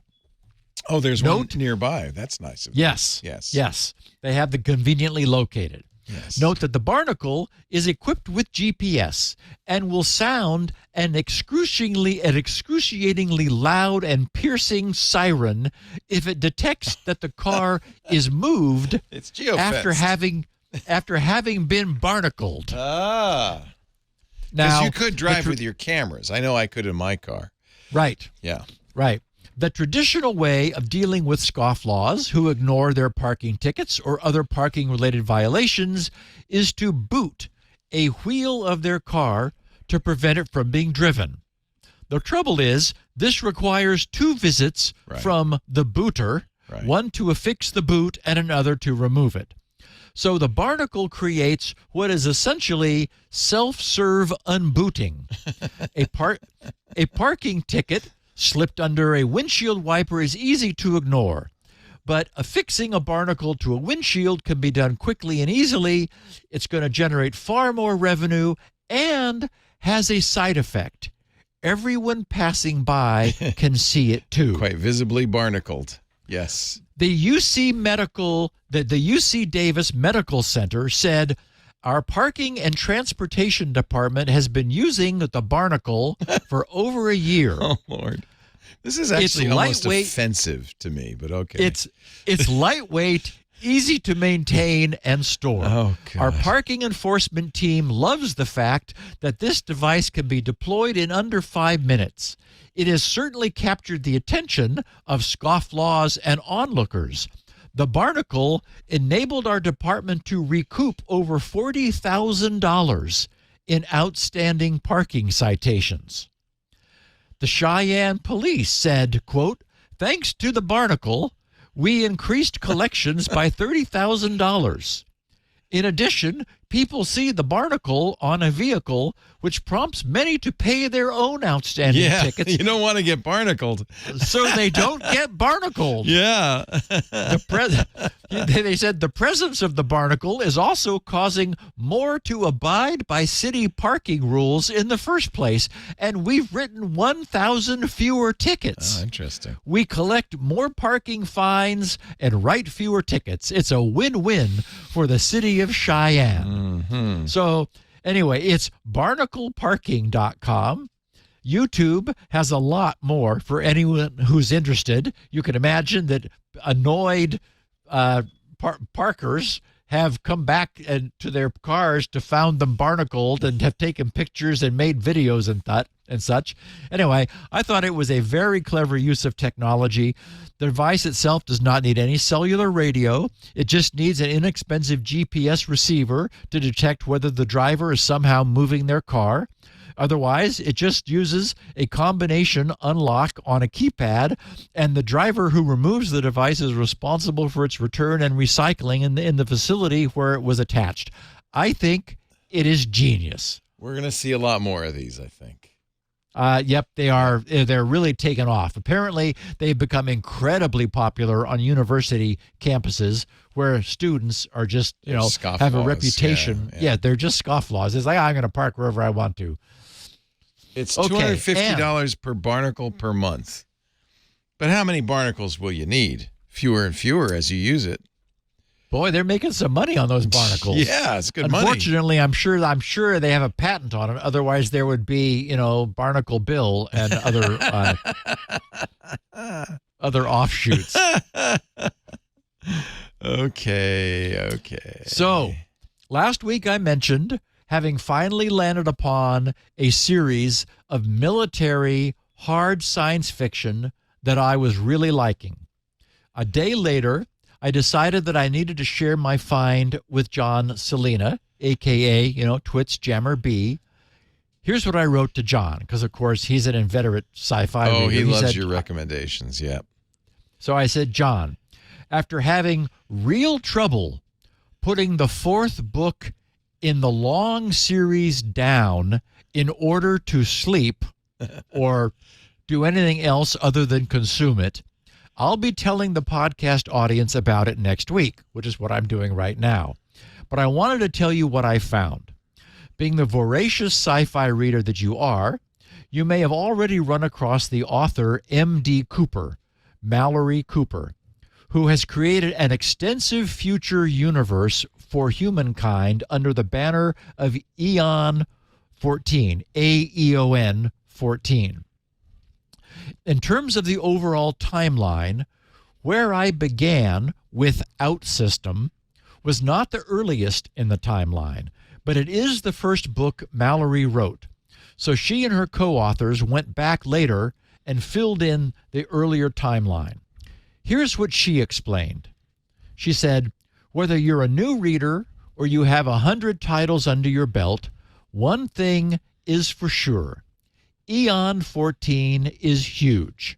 Oh, there's one nearby. That's nice of them. Yes. They have the conveniently located. Yes. Note that the barnacle is equipped with GPS and will sound an excruciatingly loud and piercing siren if it detects that the car is moved it's geofenced. after having been barnacled. Now, because you could drive with your cameras. I know I could in my car. Right. Yeah. Right. The traditional way of dealing with scofflaws who ignore their parking tickets or other parking-related violations is to boot a wheel of their car to prevent it from being driven. The trouble is, this requires 2 visits from the booter, one to affix the boot and another to remove it. So the Barnacle creates what is essentially self-serve unbooting. A parking ticket slipped under a windshield wiper is easy to ignore, but affixing a Barnacle to a windshield can be done quickly and easily. It's going to generate far more revenue and has a side effect. Everyone passing by can see it too. Quite visibly barnacled. Yes. The UC Davis Medical Center said, our parking and transportation department has been using the Barnacle for over a year. Oh, Lord. This is actually almost offensive to me, but okay. It's lightweight, easy to maintain and store. Oh, God. Our parking enforcement team loves the fact that this device can be deployed in under 5 minutes. It has certainly captured the attention of scofflaws and onlookers. The Barnacle enabled our department to recoup over $40,000 in outstanding parking citations. The Cheyenne police said, quote, thanks to the Barnacle, we increased collections by $30,000. In addition, people see the Barnacle on a vehicle, which prompts many to pay their own outstanding tickets. You don't want to get barnacled. So they don't get barnacled. Yeah. They said the presence of the Barnacle is also causing more to abide by city parking rules in the first place, and we've written 1,000 fewer tickets. Oh, interesting. We collect more parking fines and write fewer tickets. It's a win-win for the city of Cheyenne. Mm-hmm. So anyway, it's barnacleparking.com. YouTube has a lot more for anyone who's interested. You can imagine that annoyed parkers have come back to their cars to found them barnacled and have taken pictures and made videos and such. Anyway, I thought it was a very clever use of technology. The device itself does not need any cellular radio. It just needs an inexpensive GPS receiver to detect whether the driver is somehow moving their car. Otherwise, it just uses a combination unlock on a keypad, and the driver who removes the device is responsible for its return and recycling in the facility where it was attached. I think it is genius. We're going to see a lot more of these, I think. Yep, they are. They're really taken off. Apparently, they've become incredibly popular on university campuses where students are just, have a reputation. Yeah, they're just scofflaws. It's like, I'm going to park wherever I want to. It's $250 per barnacle per month. But how many barnacles will you need? Fewer and fewer as you use it. Boy, they're making some money on those barnacles. Yeah, it's good money. Unfortunately, I'm sure they have a patent on it. Otherwise, there would be, Barnacle Bill and other offshoots. Okay. So, last week I mentioned having finally landed upon a series of military hard science fiction that I was really liking. A day later, I decided that I needed to share my find with John Selena, a.k.a., Twit's Jammer B. Here's what I wrote to John, because, of course, he's an inveterate sci-fi reader. Oh, he loves your recommendations, yeah. So I said, John, after having real trouble putting the 4th book in the long series down in order to sleep or do anything else other than consume it, I'll be telling the podcast audience about it next week, which is what I'm doing right now. But I wanted to tell you what I found. Being the voracious sci-fi reader that you are, you may have already run across the author M.D. Cooper, Mallory Cooper, who has created an extensive future universe for humankind under the banner of Aeon 14, A-E-O-N 14. In terms of the overall timeline, where I began with OutSystem was not the earliest in the timeline, but it is the first book Mallory wrote. So she and her co-authors went back later and filled in the earlier timeline. Here's what she explained. She said, whether you're a new reader or you have 100 titles under your belt, one thing is for sure. Eon 14 is huge.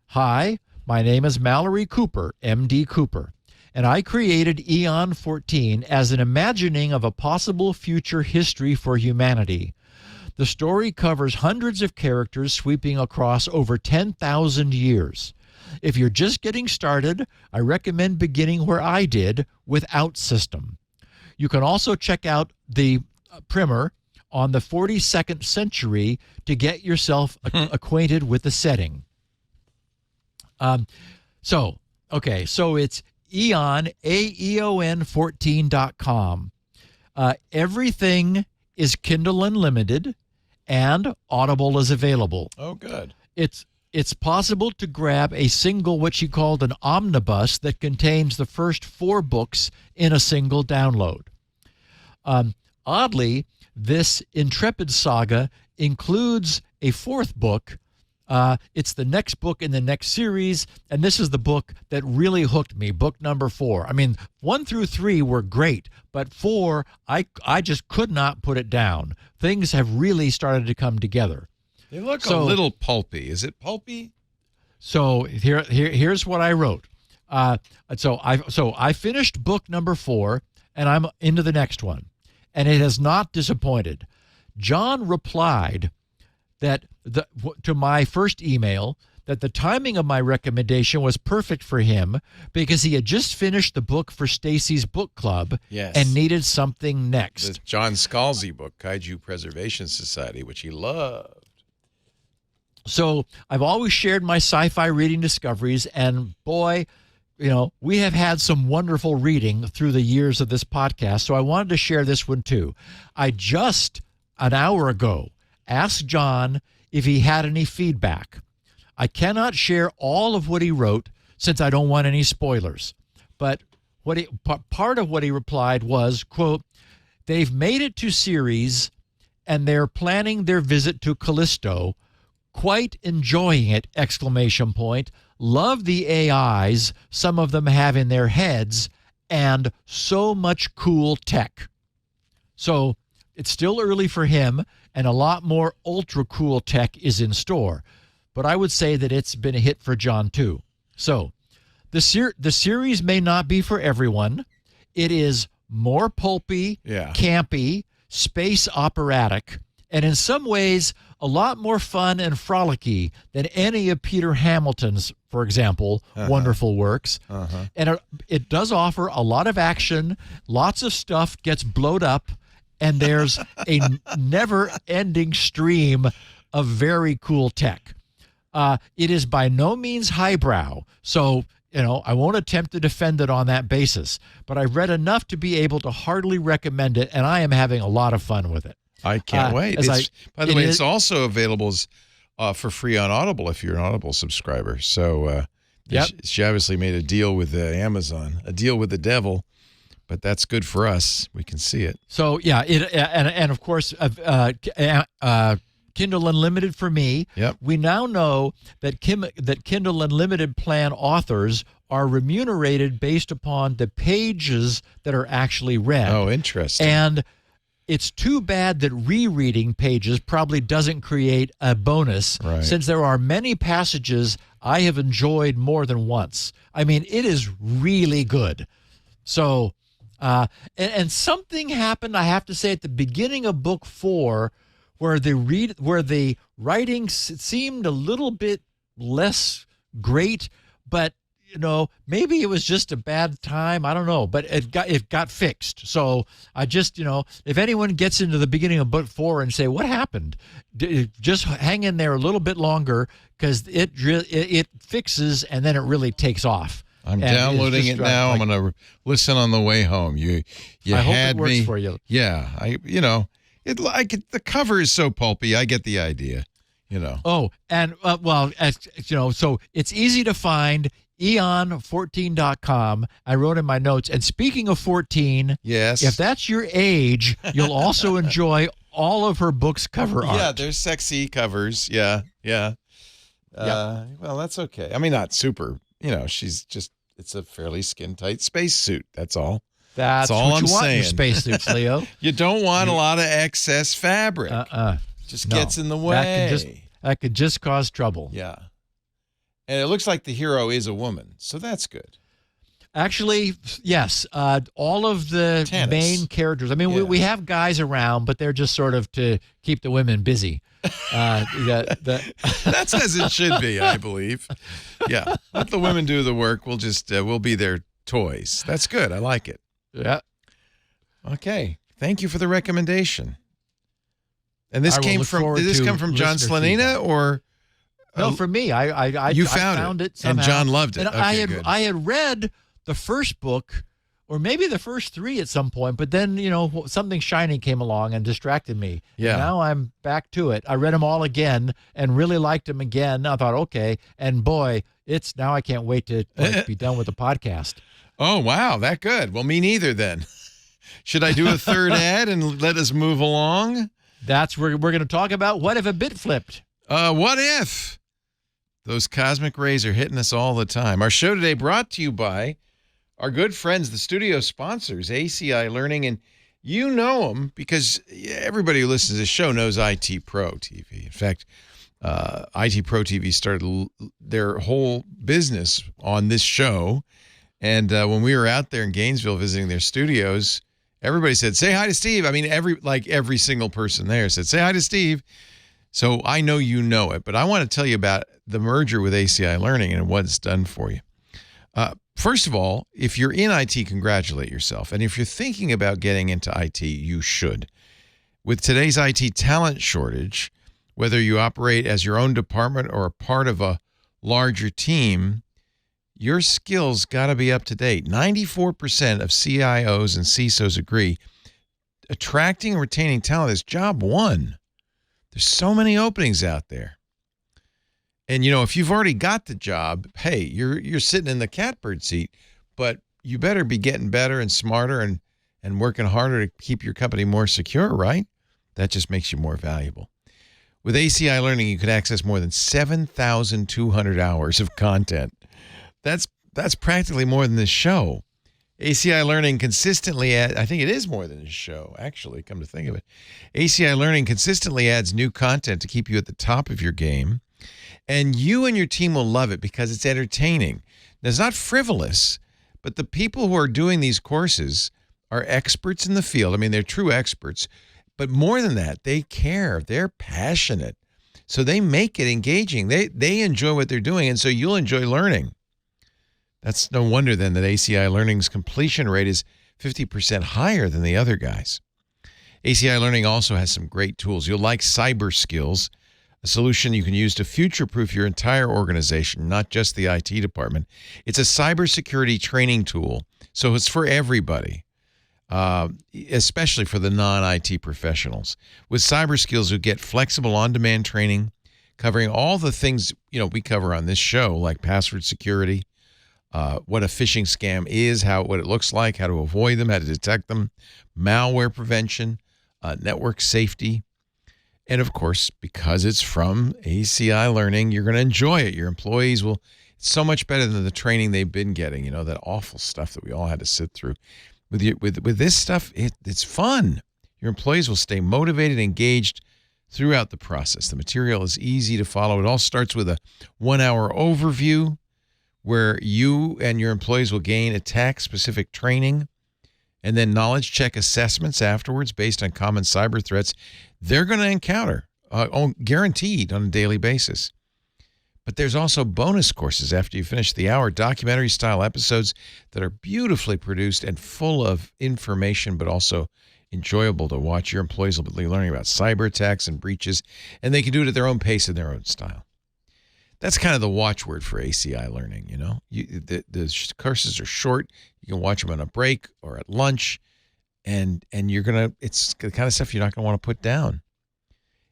Hi, my name is Mallory Cooper, MD Cooper, and I created Eon 14 as an imagining of a possible future history for humanity. The story covers hundreds of characters sweeping across over 10,000 years. If you're just getting started, I recommend beginning where I did, without system. You can also check out the primer on the 42nd century to get yourself acquainted with the setting. So it's Eon, AEON 14.com. Everything is Kindle Unlimited, and Audible is available. Oh, good. It's possible to grab a single, what she called an omnibus, that contains the first 4 books in a single download. Oddly, this intrepid saga includes a 4th book. It's the next book in the next series, and this is the book that really hooked me, book number 4. I mean, 1 through 3 were great, but 4, I just could not put it down. Things have really started to come together. They look a little pulpy. Is it pulpy? So here's what I wrote. So I finished book number 4, and I'm into the next one, and it has not disappointed. John replied that to my first email that the timing of my recommendation was perfect for him because he had just finished the book for Stacy's book club and needed something next. The John Scalzi book, Kaiju Preservation Society, which he loved. So I've always shared my sci-fi reading discoveries, and boy, we have had some wonderful reading through the years of this podcast, so I wanted to share this one too. I just, an hour ago, asked John if he had any feedback. I cannot share all of what he wrote since I don't want any spoilers, but part of what he replied was, quote, they've made it to series and they're planning their visit to Callisto. Quite enjoying it, exclamation point. Love the AIs some of them have in their heads, and so much cool tech. So it's still early for him, and a lot more ultra cool tech is in store. But I would say that it's been a hit for John too. So the series may not be for everyone. It is more pulpy, campy, space operatic, and in some ways a lot more fun and frolicky than any of Peter Hamilton's, for example, wonderful works. And it does offer a lot of action, lots of stuff gets blowed up, and there's a never-ending stream of very cool tech. It is by no means highbrow, so I won't attempt to defend it on that basis, but I've read enough to be able to heartily recommend it, and I am having a lot of fun with it. I can't wait. By the way, it's also available for free on Audible if you're an Audible subscriber. So she obviously made a deal with Amazon, a deal with the devil, but that's good for us. We can see it. So and of course, Kindle Unlimited for me. Yep. We now know that Kindle Unlimited plan authors are remunerated based upon the pages that are actually read. Oh, interesting. And it's too bad that rereading pages probably doesn't create a bonus, since there are many passages I have enjoyed more than once. I mean, it is really good. So, and something happened, I have to say, at the beginning of book 4, where the writing seemed a little bit less great, but maybe it was just a bad time. I don't know, but it got fixed. So I just, if anyone gets into the beginning of book 4 and say, what happened? Just hang in there a little bit longer, because it fixes and then it really takes off. I'm downloading it now. I'm going to listen on the way home. You I had hope it me. works for you. Yeah. The cover is so pulpy. I get the idea, Oh, and so it's easy to find. eon14.com. I wrote in my notes. And speaking of 14, yes, if that's your age, you'll also enjoy all of her books' cover art. Yeah, they're sexy covers. Yeah. Well, that's okay. I mean, not super. She's just, it's a fairly skin-tight spacesuit. That's all. That's all what I'm you want in your saying. spacesuits, Leo. You don't want a lot of excess fabric. Just gets in the way. That could just cause trouble. Yeah. And it looks like the hero is a woman, so that's good. Actually, yes. All of the main characters. I mean, we have guys around, but they're just sort of to keep the women busy. That's as it should be, I believe. Yeah. Let the women do the work. We'll just, we'll be their toys. That's good. I like it. Yeah. Okay. Thank you for the recommendation. And this did this come from John Slanina or? No, for me. I found it somehow. And John loved it. And Okay, I had read the first book, or maybe the first 3 at some point, but then, something shiny came along and distracted me. Yeah. And now I'm back to it. I read them all again and really liked them again. I thought, okay. And boy, now I can't wait to be done with the podcast. Oh, wow. That good. Well, me neither then. Should I do a third ad and let us move along? That's where we're going to talk about what if a bit flipped. What if? Those cosmic rays are hitting us all the time. Our show today brought to you by our good friends, the studio sponsors, ACI Learning, and you know them because everybody who listens to this show knows IT Pro TV. In fact, IT Pro TV started their whole business on this show, and when we were out there in Gainesville visiting their studios, everybody said, "Say hi to Steve." I mean, every single person there said, "Say hi to Steve." So I know you know it, but I want to tell you about the merger with ACI Learning and what it's done for you. First of all, if you're in IT, congratulate yourself. And if you're thinking about getting into IT, you should. With today's IT talent shortage, whether you operate as your own department or a part of a larger team, your skills got to be up to date. 94% of CIOs and CISOs agree attracting and retaining talent is job one. There's so many openings out there. And, if you've already got the job, hey, you're sitting in the catbird seat, but you better be getting better and smarter and working harder to keep your company more secure, right? That just makes you more valuable. With ACI Learning, you can access more than 7,200 hours of content. That's practically more than this show. ACI Learning consistently I think it is more than a show, actually, come to think of it. ACI Learning consistently adds new content to keep you at the top of your game. And you and your team will love it because it's entertaining. Now, it's not frivolous, but the people who are doing these courses are experts in the field. I mean, they're true experts. But more than that, they care. They're passionate. So they make it engaging. They enjoy what they're doing, and so you'll enjoy learning. That's no wonder, then, that ACI Learning's completion rate is 50% higher than the other guys. ACI Learning also has some great tools. You'll like Cyber Skills, a solution you can use to future-proof your entire organization, not just the IT department. It's a cybersecurity training tool, so it's for everybody, especially for the non-IT professionals. With Cyber Skills, you'll get flexible on-demand training covering all the things we cover on this show, like password security, what a phishing scam is, what it looks like, how to avoid them, how to detect them, malware prevention, network safety. And of course, because it's from ACI Learning, you're going to enjoy it. Your employees will. It's so much better than the training they've been getting. That awful stuff that we all had to sit through. With this stuff, it's fun. Your employees will stay motivated, engaged throughout the process. The material is easy to follow. It all starts with a 1-hour overview where you and your employees will gain attack-specific training and then knowledge check assessments afterwards based on common cyber threats they're going to encounter, guaranteed on a daily basis. But there's also bonus courses after you finish the hour, documentary-style episodes that are beautifully produced and full of information, but also enjoyable to watch. Your employees will be learning about cyber attacks and breaches, and they can do it at their own pace and their own style. That's kind of the watchword for ACI Learning, The courses are short. You can watch them on a break or at lunch, and it's the kind of stuff you're not going to want to put down.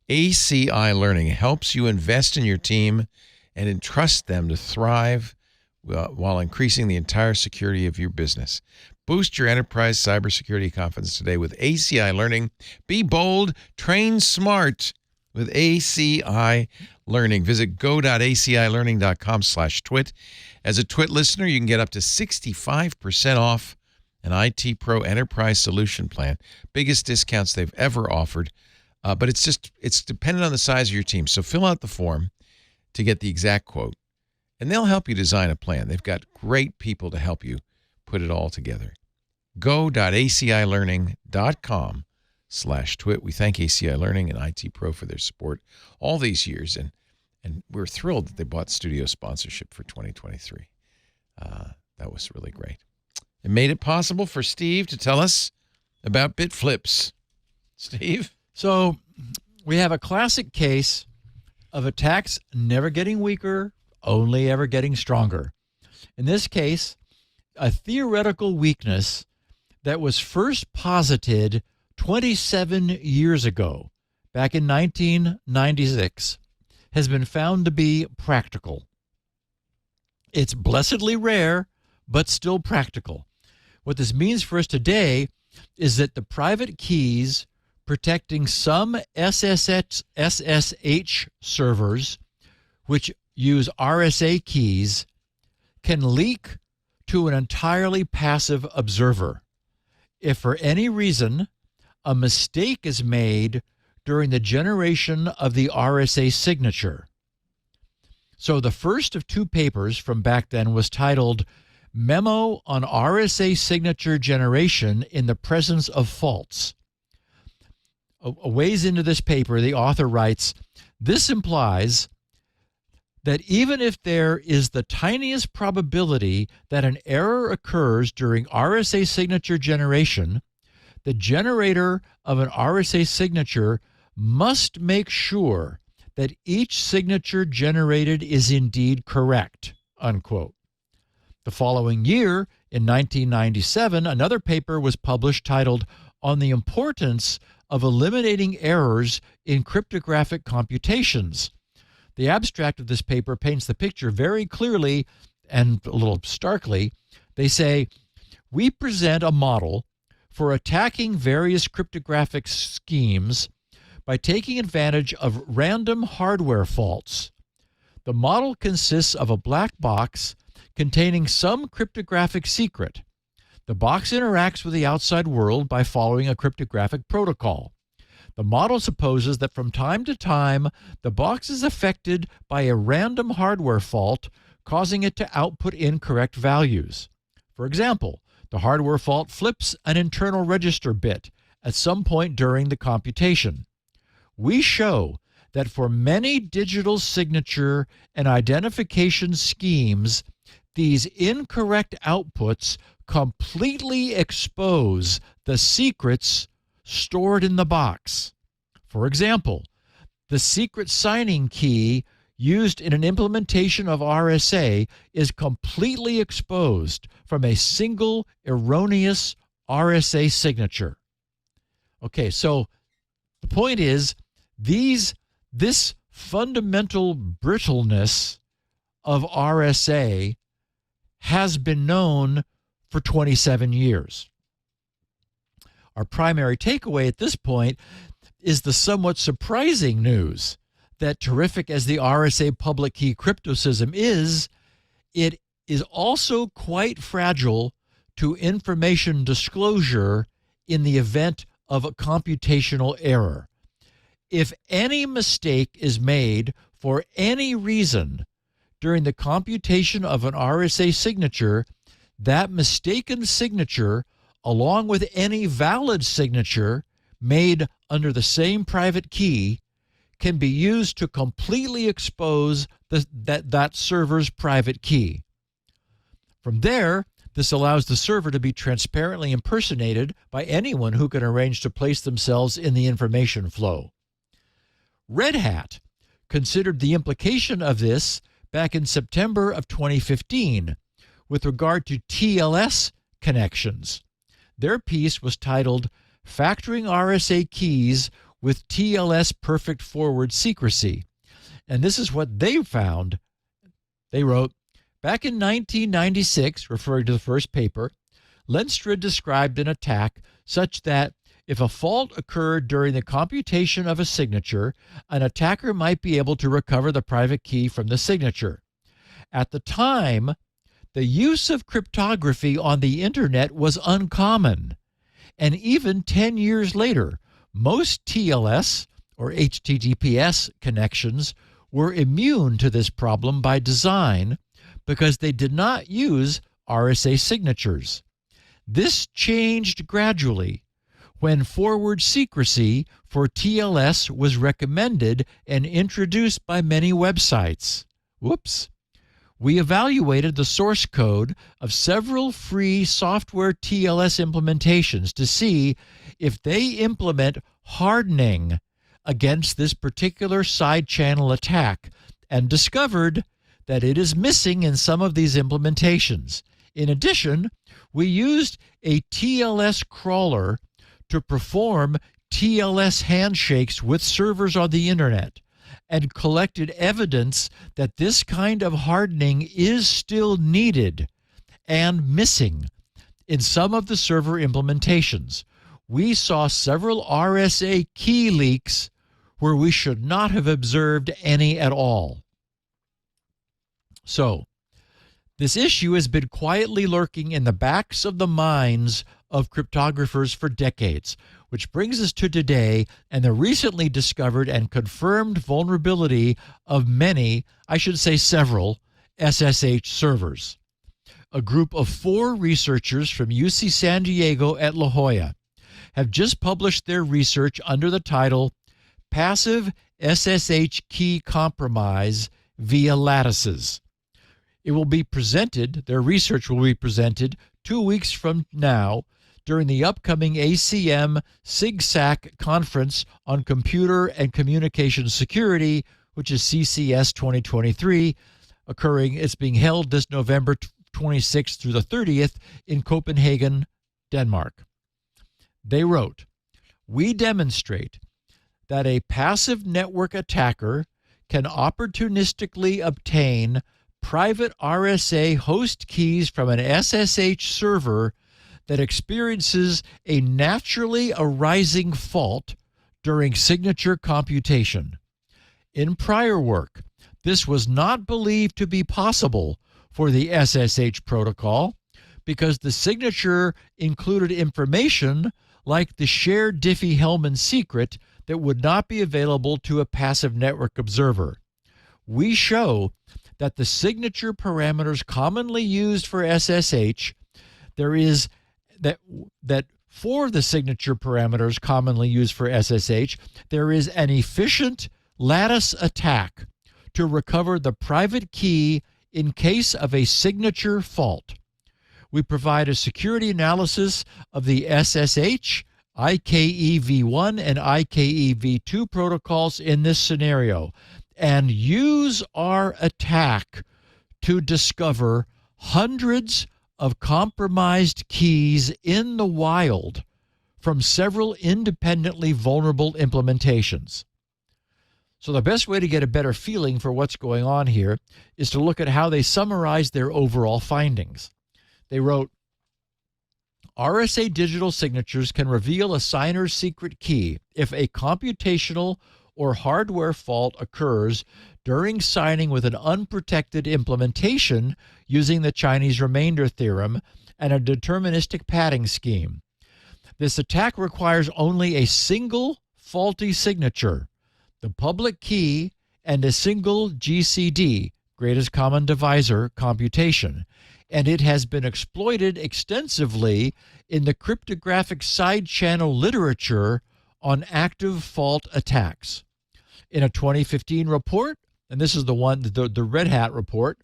ACI Learning helps you invest in your team and entrust them to thrive while increasing the entire security of your business. Boost your enterprise cybersecurity confidence today with ACI Learning. Be bold, train smart, with ACI Learning. Visit go.acilearning.com/twit. As a TWIT listener, you can get up to 65% off an IT Pro Enterprise Solution Plan. Biggest discounts they've ever offered. But it's dependent on the size of your team. So fill out the form to get the exact quote, and they'll help you design a plan. They've got great people to help you put it all together. go.acilearning.com/twit. We thank ACI Learning and IT Pro for their support all these years, and we're thrilled that they bought studio sponsorship for 2023. That was really great. It made it possible for Steve to tell us about BitFlips. Steve? So we have a classic case of attacks never getting weaker, only ever getting stronger. In this case, a theoretical weakness that was first posited 27 years ago, back in 1996, has been found to be practical. It's blessedly rare, but still practical. What this means for us today is that the private keys protecting some SSH servers, which use RSA keys, can leak to an entirely passive observer. If for any reason a mistake is made during the generation of the RSA signature. So the first of two papers from back then was titled Memo on RSA Signature Generation in the Presence of Faults. A ways into this paper, the author writes, this implies that even if there is the tiniest probability that an error occurs during RSA signature generation, the generator of an RSA signature must make sure that each signature generated is indeed correct, unquote. The following year, in 1997, another paper was published titled On the Importance of Eliminating Errors in Cryptographic Computations. The abstract of this paper paints the picture very clearly and a little starkly. They say, we present a model for attacking various cryptographic schemes by taking advantage of random hardware faults. The model consists of a black box containing some cryptographic secret. The box interacts with the outside world by following a cryptographic protocol. The model supposes that from time to time, the box is affected by a random hardware fault, causing it to output incorrect values. For example, the hardware fault flips an internal register bit at some point during the computation. We show that for many digital signature and identification schemes, these incorrect outputs completely expose the secrets stored in the box. For example, the secret signing key used in an implementation of RSA is completely exposed from a single erroneous RSA signature. Okay, so the point is, this fundamental brittleness of RSA has been known for 27 years. Our primary takeaway at this point is the somewhat surprising news that, terrific as the RSA public key cryptosystem is, it is also quite fragile to information disclosure in the event of a computational error. If any mistake is made for any reason during the computation of an RSA signature, that mistaken signature, along with any valid signature made under the same private key, can be used to completely expose that server's private key. From there, this allows the server to be transparently impersonated by anyone who can arrange to place themselves in the information flow. Red Hat considered the implication of this back in September of 2015 with regard to TLS connections. Their piece was titled Factoring RSA Keys with TLS Perfect Forward Secrecy. And this is what they found. They wrote, back in 1996, referring to the first paper, Lenstra described an attack such that If a fault occurred during the computation of a signature, an attacker might be able to recover the private key from the signature. At the time, the use of cryptography on the internet was uncommon. And even 10 years later, most TLS or HTTPS connections were immune to this problem by design because they did not use RSA signatures. This changed gradually when forward secrecy for TLS was recommended and introduced by many websites. Whoops. We evaluated the source code of several free software TLS implementations to see if they implement hardening against this particular side channel attack, and discovered that it is missing in some of these implementations. In addition, we used a TLS crawler to perform TLS handshakes with servers on the internet and collected evidence that this kind of hardening is still needed and missing in some of the server implementations. We saw several RSA key leaks where we should not have observed any at all. So, this issue has been quietly lurking in the backs of the minds of cryptographers for decades, which brings us to today and the recently discovered and confirmed vulnerability of many, I should say several, SSH servers. A group of 4 researchers from UC San Diego at La Jolla have just published their research under the title Passive SSH Key Compromise via Lattices. It will be presented, their research will be presented 2 weeks from now during the upcoming ACM SIGSAC Conference on Computer and Communication Security, which is CCS 2023, it's being held this November 26th through the 30th in Copenhagen, Denmark. They wrote, "We demonstrate that a passive network attacker can opportunistically obtain private RSA host keys from an SSH server that experiences a naturally arising fault during signature computation. In prior work, this was not believed to be possible for the SSH protocol because the signature included information like the shared Diffie-Hellman secret that would not be available to a passive network observer. We show that the signature parameters commonly used for SSH, for the signature parameters commonly used for SSH, there is an efficient lattice attack to recover the private key in case of a signature fault. We provide a security analysis of the SSH, IKEv1, and IKEv2 protocols in this scenario, and use our attack to discover hundreds of compromised keys in the wild from several independently vulnerable implementations." So the best way to get a better feeling for what's going on here is to look at how they summarized their overall findings. They wrote, RSA digital signatures can reveal a signer's secret key if a computational or hardware fault occurs during signing with an unprotected implementation using the Chinese remainder theorem and a deterministic padding scheme. This attack requires only a single faulty signature, the public key, and a single GCD, greatest common divisor, computation, and it has been exploited extensively in the cryptographic side channel literature on active fault attacks. In a 2015 report, and this is the Red Hat report,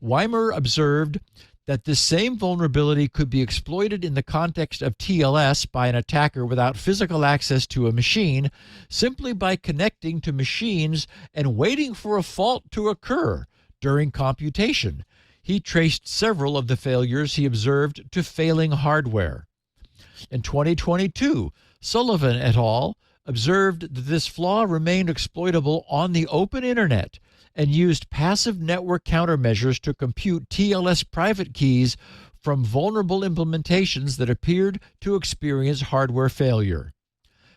Weimer observed that this same vulnerability could be exploited in the context of TLS by an attacker without physical access to a machine, simply by connecting to machines and waiting for a fault to occur during computation. He traced several of the failures he observed to failing hardware. In 2022, Sullivan et al. Observed that this flaw remained exploitable on the open internet and used passive network countermeasures to compute TLS private keys from vulnerable implementations that appeared to experience hardware failure.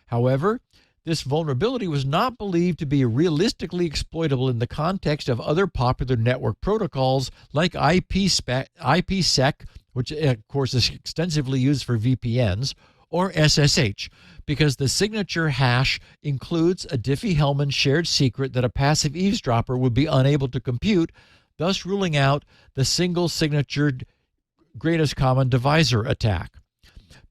However, this vulnerability was not believed to be realistically exploitable in the context of other popular network protocols like IPsec, which of course is extensively used for VPNs, or SSH, because the signature hash includes a Diffie-Hellman shared secret that a passive eavesdropper would be unable to compute, thus ruling out the single signature greatest common divisor attack.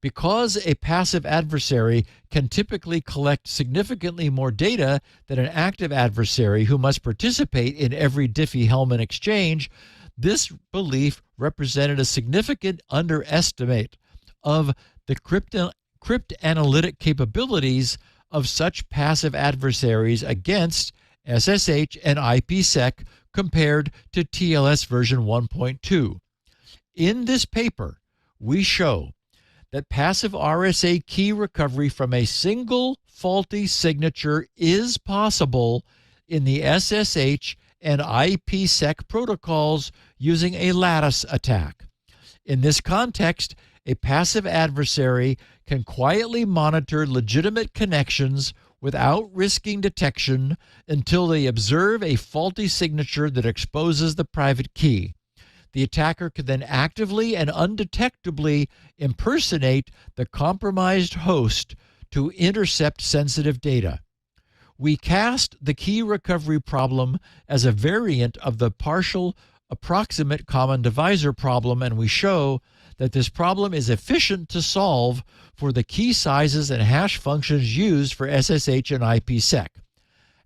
Because a passive adversary can typically collect significantly more data than an active adversary who must participate in every Diffie-Hellman exchange, this belief represented a significant underestimate of the cryptanalytic capabilities of such passive adversaries against SSH and IPsec compared to TLS version 1.2. In this paper, we show that passive RSA key recovery from a single faulty signature is possible in the SSH and IPsec protocols using a lattice attack. In this context, a passive adversary can quietly monitor legitimate connections without risking detection until they observe a faulty signature that exposes the private key. The attacker could then actively and undetectably impersonate the compromised host to intercept sensitive data. We cast the key recovery problem as a variant of the partial approximate common divisor problem, and we show that this problem is efficient to solve for the key sizes and hash functions used for SSH and IPsec.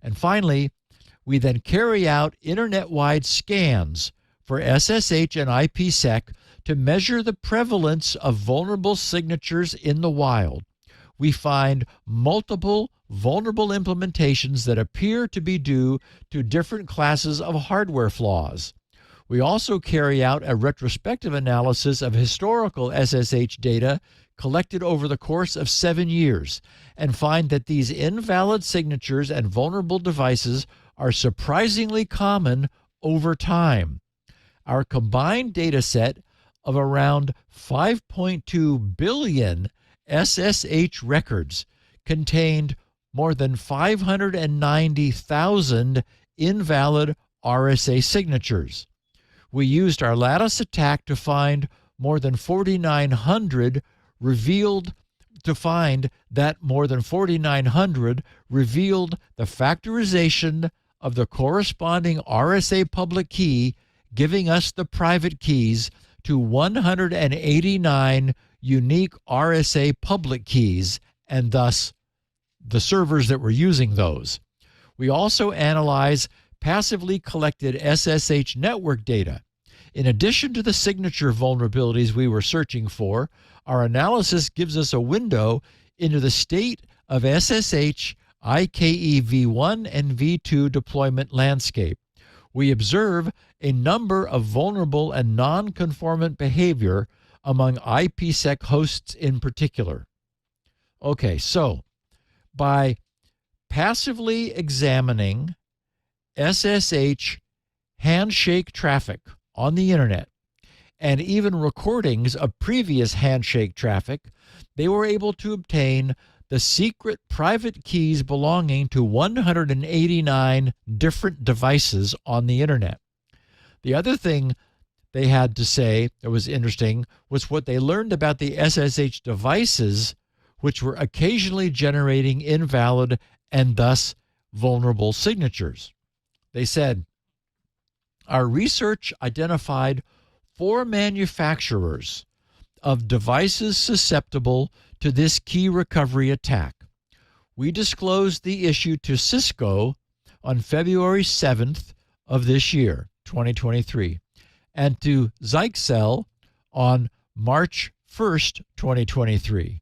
And finally, we then carry out internet-wide scans for SSH and IPsec to measure the prevalence of vulnerable signatures in the wild. We find multiple vulnerable implementations that appear to be due to different classes of hardware flaws. We also carry out a retrospective analysis of historical SSH data collected over the course of 7 years and find that these invalid signatures and vulnerable devices are surprisingly common over time. Our combined data set of around 5.2 billion SSH records contained more than 590,000 invalid RSA signatures. We used our lattice attack to find more than 4,900 revealed the factorization of the corresponding RSA public key, giving us the private keys to 189 unique RSA public keys, and thus the servers that were using those. We also analyze passively collected SSH network data. In addition to the signature vulnerabilities we were searching for, our analysis gives us a window into the state of SSH IKE v1 and v2 deployment landscape. We observe a number of vulnerable and non-conformant behavior among IPsec hosts in particular. Okay, so by passively examining SSH handshake traffic on the internet and even recordings of previous handshake traffic, they were able to obtain the secret private keys belonging to 189 different devices on the internet. The other thing they had to say that was interesting was what they learned about the SSH devices, which were occasionally generating invalid and thus vulnerable signatures. They said, our research identified 4 manufacturers of devices susceptible to this key recovery attack. We disclosed the issue to Cisco on February 7th of this year, 2023, and to Zyxel on March 1st, 2023.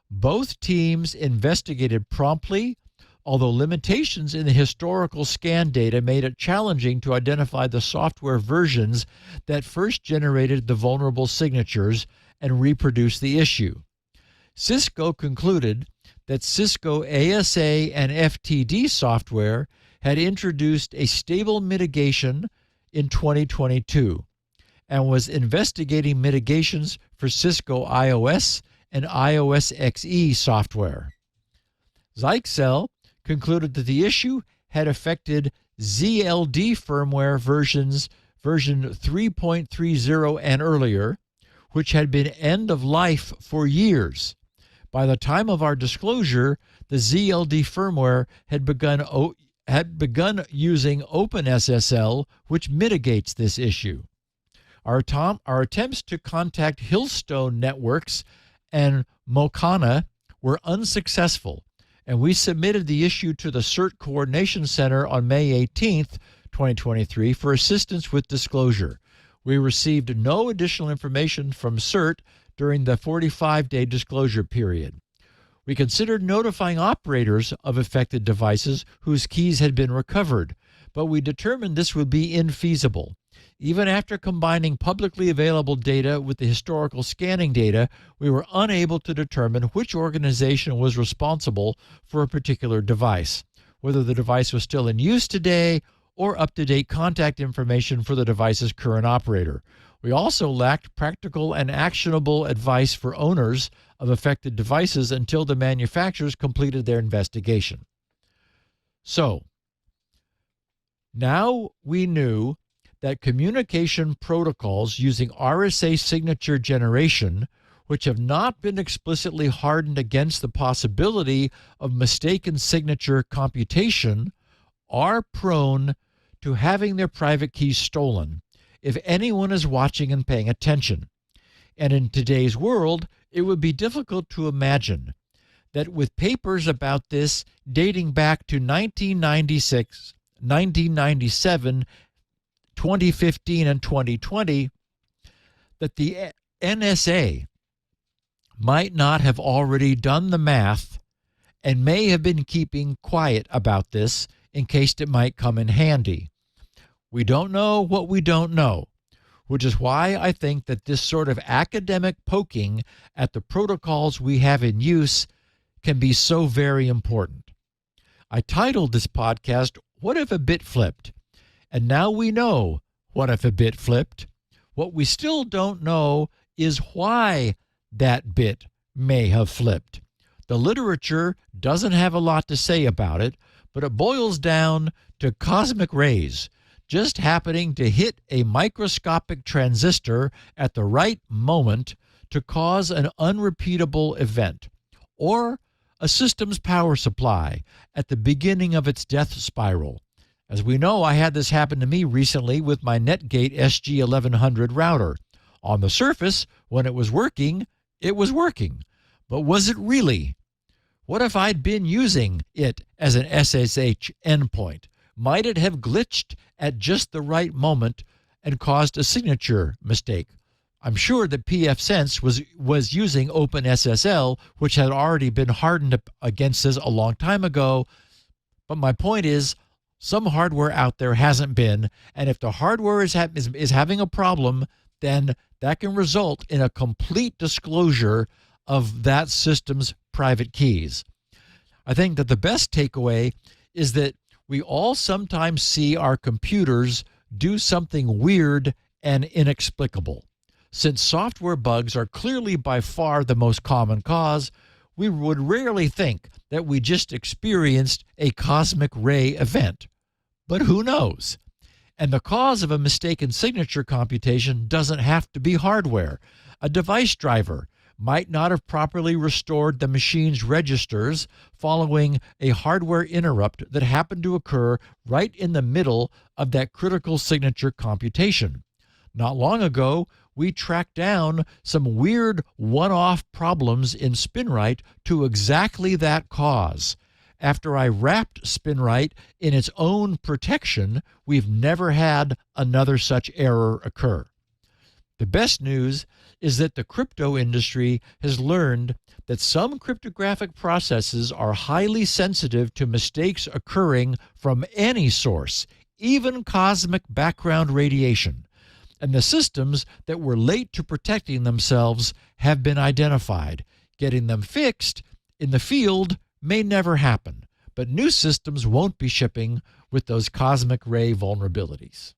Both teams investigated promptly, although limitations in the historical scan data made it challenging to identify the software versions that first generated the vulnerable signatures and reproduce the issue. Cisco concluded that Cisco ASA and FTD software had introduced a stable mitigation in 2022 and was investigating mitigations for Cisco iOS and iOS XE software. Zyxel concluded that the issue had affected ZLD firmware version 3.30 and earlier, which had been end of life for years. By the time of our disclosure, the ZLD firmware had begun using OpenSSL, which mitigates this issue. Our attempts to contact Hillstone Networks and Mocana were unsuccessful, and we submitted the issue to the CERT Coordination Center on May 18th, 2023, for assistance with disclosure. We received no additional information from CERT during the 45-day disclosure period. We considered notifying operators of affected devices whose keys had been recovered, but we determined this would be infeasible. Even after combining publicly available data with the historical scanning data, we were unable to determine which organization was responsible for a particular device, whether the device was still in use today or up-to-date contact information for the device's current operator. We also lacked practical and actionable advice for owners of affected devices until the manufacturers completed their investigation. So, now we knew that communication protocols using RSA signature generation, which have not been explicitly hardened against the possibility of mistaken signature computation, are prone to having their private keys stolen if anyone is watching and paying attention. And in today's world, it would be difficult to imagine that with papers about this dating back to 1996, 1997, 2015, and 2020, that the NSA might not have already done the math and may have been keeping quiet about this in case it might come in handy. We don't know what we don't know, which is why I think that this sort of academic poking at the protocols we have in use can be so very important. I titled this podcast, What If a Bit Flipped? And now we know what if a bit flipped. What we still don't know is why that bit may have flipped. The literature doesn't have a lot to say about it, but it boils down to cosmic rays just happening to hit a microscopic transistor at the right moment to cause an unrepeatable event, or a system's power supply at the beginning of its death spiral. As we know, I had this happen to me recently with my Netgate SG1100 router. On the surface, when it was working, it was working. But was it really? What if I'd been using it as an SSH endpoint? Might it have glitched at just the right moment and caused a signature mistake? I'm sure that pfSense was using OpenSSL, which had already been hardened against this a long time ago. But my point is, some hardware out there hasn't been, and if the hardware is having a problem, then that can result in a complete disclosure of that system's private keys. I think that the best takeaway is that we all sometimes see our computers do something weird and inexplicable. Since software bugs are clearly by far the most common cause, we would rarely think that we just experienced a cosmic ray event. But who knows? And the cause of a mistaken signature computation doesn't have to be hardware. A device driver might not have properly restored the machine's registers following a hardware interrupt that happened to occur right in the middle of that critical signature computation. Not long ago, we tracked down some weird one-off problems in SpinRite to exactly that cause. After I wrapped SpinRite in its own protection, we've never had another such error occur. The best news is that the crypto industry has learned that some cryptographic processes are highly sensitive to mistakes occurring from any source, even cosmic background radiation. And the systems that were late to protecting themselves have been identified. Getting them fixed in the field may never happen, but new systems won't be shipping with those cosmic ray vulnerabilities.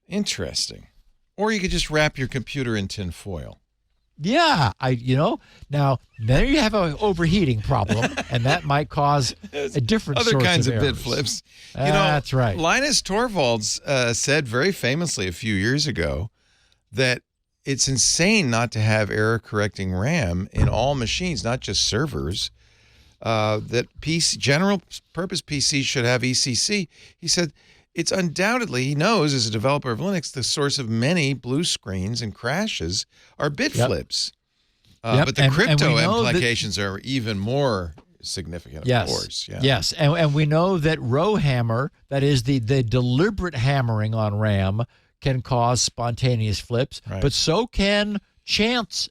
Interesting. Or you could just wrap your computer in tin foil. Yeah, now there you have an overheating problem, and that might cause a different Other source kinds of bit errors. flips. That's right. Linus Torvalds said very famously a few years ago that it's insane not to have error-correcting RAM in all machines, not just servers, that general-purpose PCs should have ECC. He said it's undoubtedly, he knows as a developer of Linux, the source of many blue screens and crashes are bit flips. But the crypto implications are even more significant, of course. Yeah. Yes, and we know that row hammer, that is the deliberate hammering on RAM, can cause spontaneous flips, but so can chance,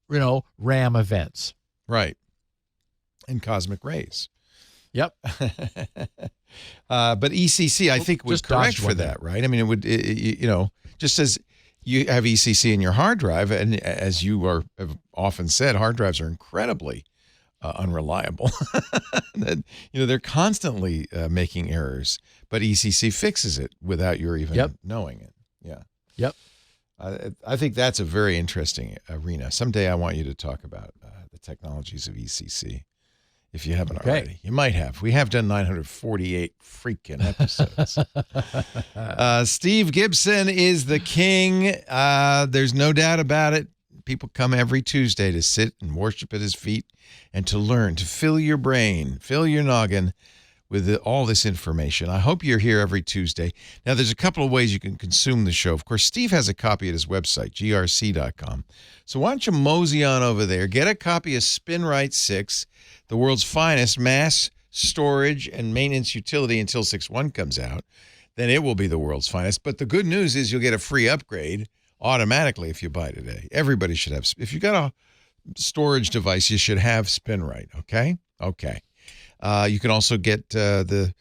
RAM events. Right. And cosmic rays. Yep. But ECC, I think, would correct for that, right? I mean, it would, just as you have ECC in your hard drive, and as you have often said, hard drives are incredibly unreliable. They're constantly making errors, but ECC fixes it without your even knowing it. Yeah. Yep. I think that's a very interesting arena. Someday I want you to talk about the technologies of ECC. If you haven't already, you might have. We have done 948 freaking episodes. Steve Gibson is the king. There's no doubt about it. People come every Tuesday to sit and worship at his feet and to learn, to fill your brain, fill your noggin with all this information. I hope you're here every Tuesday. Now, there's a couple of ways you can consume the show. Of course, Steve has a copy at his website, grc.com. So why don't you mosey on over there, get a copy of SpinRite 6, the world's finest mass storage and maintenance utility until 6.1 comes out. Then it will be the world's finest. But the good news is you'll get a free upgrade automatically if you buy today. Everybody should have. If you got a storage device, you should have SpinRite, okay? Okay. You can also get the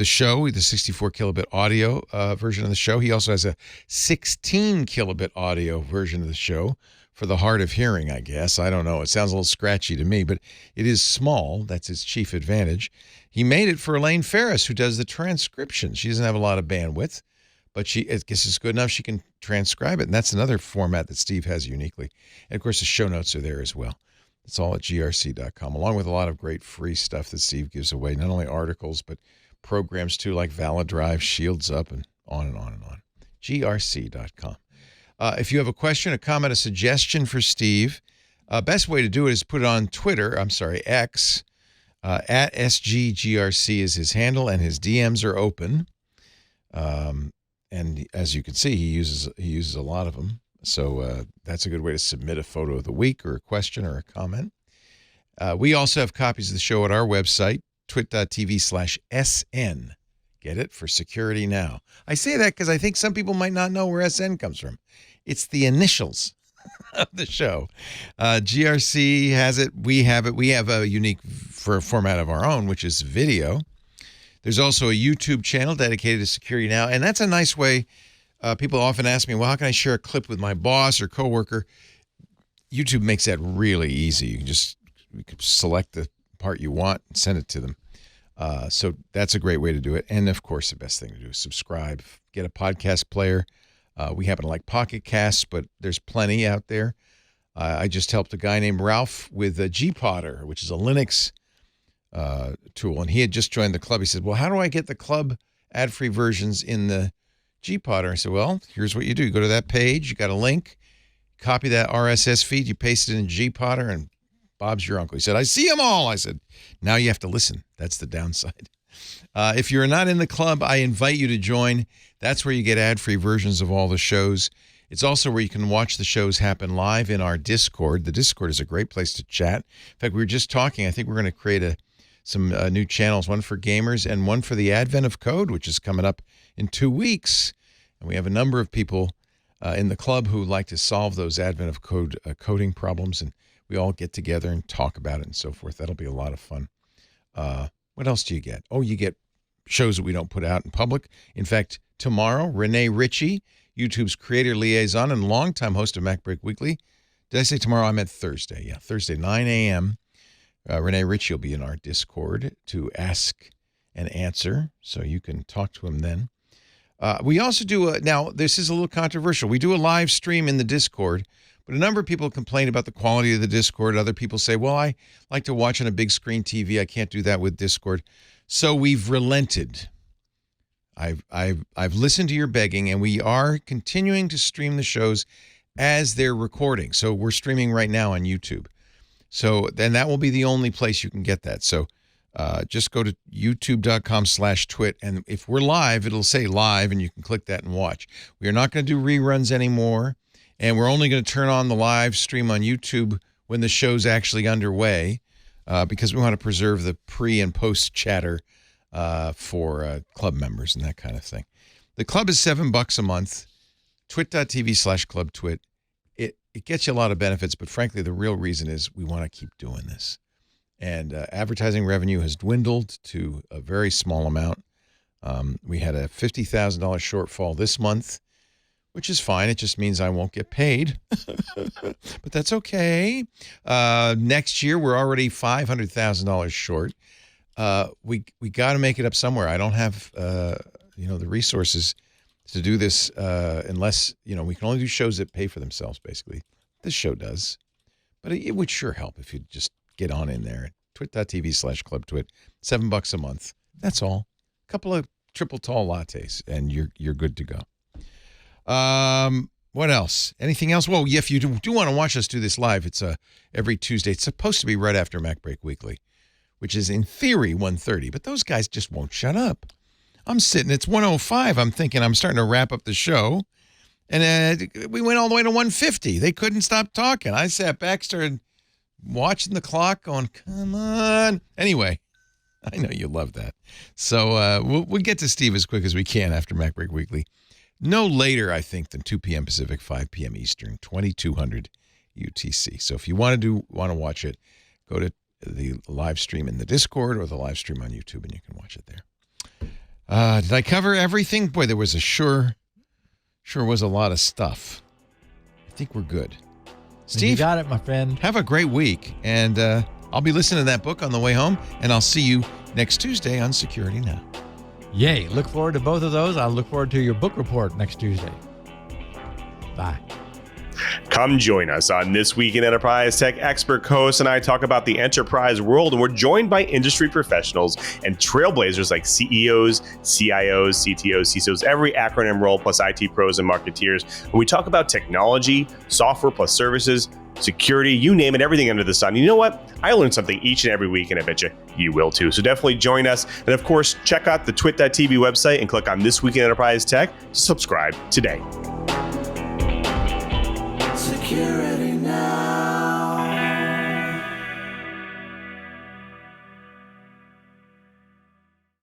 show, the 64 kilobit audio version of the show. He also has a 16 kilobit audio version of the show for the hard of hearing, I guess. I don't know. It sounds a little scratchy to me, but it is small. That's its chief advantage. He made it for Elaine Ferris, who does the transcription. She doesn't have a lot of bandwidth, but I guess it's good enough she can transcribe it. And that's another format that Steve has uniquely. And, of course, the show notes are there as well. It's all at grc.com, along with a lot of great free stuff that Steve gives away, not only articles, but programs too, like Valid Drive, Shields Up, and on and on and on. grc.com. If you have a question, a comment, a suggestion for Steve, best way to do it is put it on Twitter, X, at SGGRC is his handle, and his DMs are open. And as you can see, he uses a lot of them. So that's a good way to submit a photo of the week or a question or a comment. We also have copies of the show at our website, twit.tv/SN. Get it? For Security Now. I say that because I think some people might not know where SN comes from. It's the initials of the show. GRC has it. We have it. We have a unique format of our own, which is video. There's also a YouTube channel dedicated to Security Now, and that's a nice way. People often ask me, well, how can I share a clip with my boss or coworker? YouTube makes that really easy. You can select the part you want and send it to them. So that's a great way to do it. And, of course, the best thing to do is subscribe. Get a podcast player. We happen to like Pocket Casts, but there's plenty out there. I just helped a guy named Ralph with gPodder, which is a Linux tool, and he had just joined the club. He said, well, how do I get the club ad-free versions in the gPodder? I said, well, here's what you do. You go to that page, you got a link, copy that RSS feed, you paste it in gPodder, and Bob's your uncle. He said, I see them all. I said, now you have to listen. That's the downside. If you're not in the club, I invite you to join. That's where you get ad-free versions of all the shows. It's also where you can watch the shows happen live in our Discord. The Discord is a great place to chat. In fact, we were just talking. I think we're going to create some new channels, one for gamers and one for the Advent of Code, which is coming up in 2 weeks. And we have a number of people in the club who like to solve those Advent of Code coding problems, and we all get together and talk about it and so forth. That'll be a lot of fun. What else do you get? Oh, you get shows that we don't put out in public. In fact, tomorrow, Renee Ritchie, YouTube's creator liaison and longtime host of MacBreak Weekly. Did I say tomorrow? I meant Thursday. Yeah, Thursday, 9 a.m. Renee Ritchie will be in our Discord to ask and answer, so you can talk to him then. We also do now this is a little controversial. We do a live stream in the Discord, But a number of people complain about the quality of the Discord. Other people say, well, I like to watch on a big screen TV. I can't do that with Discord. So we've relented. I've listened to your begging, and we are continuing to stream the shows as they're recording. So we're streaming right now on YouTube. So then that will be the only place you can get that. So just go to youtube.com/twit. And if we're live, it'll say live, and you can click that and watch. We are not going to do reruns anymore. And we're only going to turn on the live stream on YouTube when the show's actually underway because we want to preserve the pre and post chatter for club members and that kind of thing. The club is $7 a month. twit.tv/clubtwit. It gets you a lot of benefits, but frankly, the real reason is we want to keep doing this. And advertising revenue has dwindled to a very small amount. We had a $50,000 shortfall this month, which is fine. It just means I won't get paid, but that's okay. Next year, we're already $500,000 short. We got to make it up somewhere. I don't have the resources to do this unless we can only do shows that pay for themselves. Basically, this show does, but it would sure help if you just get on in there. twit.tv/clubtwit. $7 a month. That's all. A couple of triple tall lattes, and you're good to go. What else? Anything else? Well, if you do want to watch us do this live, it's every Tuesday. It's supposed to be right after Mac Break Weekly, which is in theory 1:30, but those guys just won't shut up. I'm sitting, it's 1:05. I'm thinking I'm starting to wrap up the show, and we went all the way to 1:50. They couldn't stop talking. I sat back, started watching the clock, going, come on. Anyway, I know you love that. So we'll get to Steve as quick as we can after Mac Break Weekly. No later, I think, than 2 p.m. Pacific, 5 p.m. Eastern, 2200 UTC. So if you want to watch it, go to the live stream in the Discord or the live stream on YouTube, and you can watch it there. Did I cover everything? Boy, there was sure was a lot of stuff. I think we're good. Steve, you got it, my friend. Have a great week, and I'll be listening to that book on the way home, and I'll see you next Tuesday on Security Now. Yay. Look forward to both of those. I'll look forward to your book report next Tuesday. Bye. Come join us on This Week in Enterprise Tech. Expert co-host and I talk about the enterprise world, and we're joined by industry professionals and trailblazers like CEOs, CIOs, CTOs, CISOs, every acronym role, plus IT pros and marketeers. When we talk about technology, software plus services, security, you name it, everything under the sun. You know what? I learn something each and every week, and I bet you will too. So definitely join us. And of course, check out the twit.tv website and click on This Week in Enterprise Tech to subscribe today. Security Now.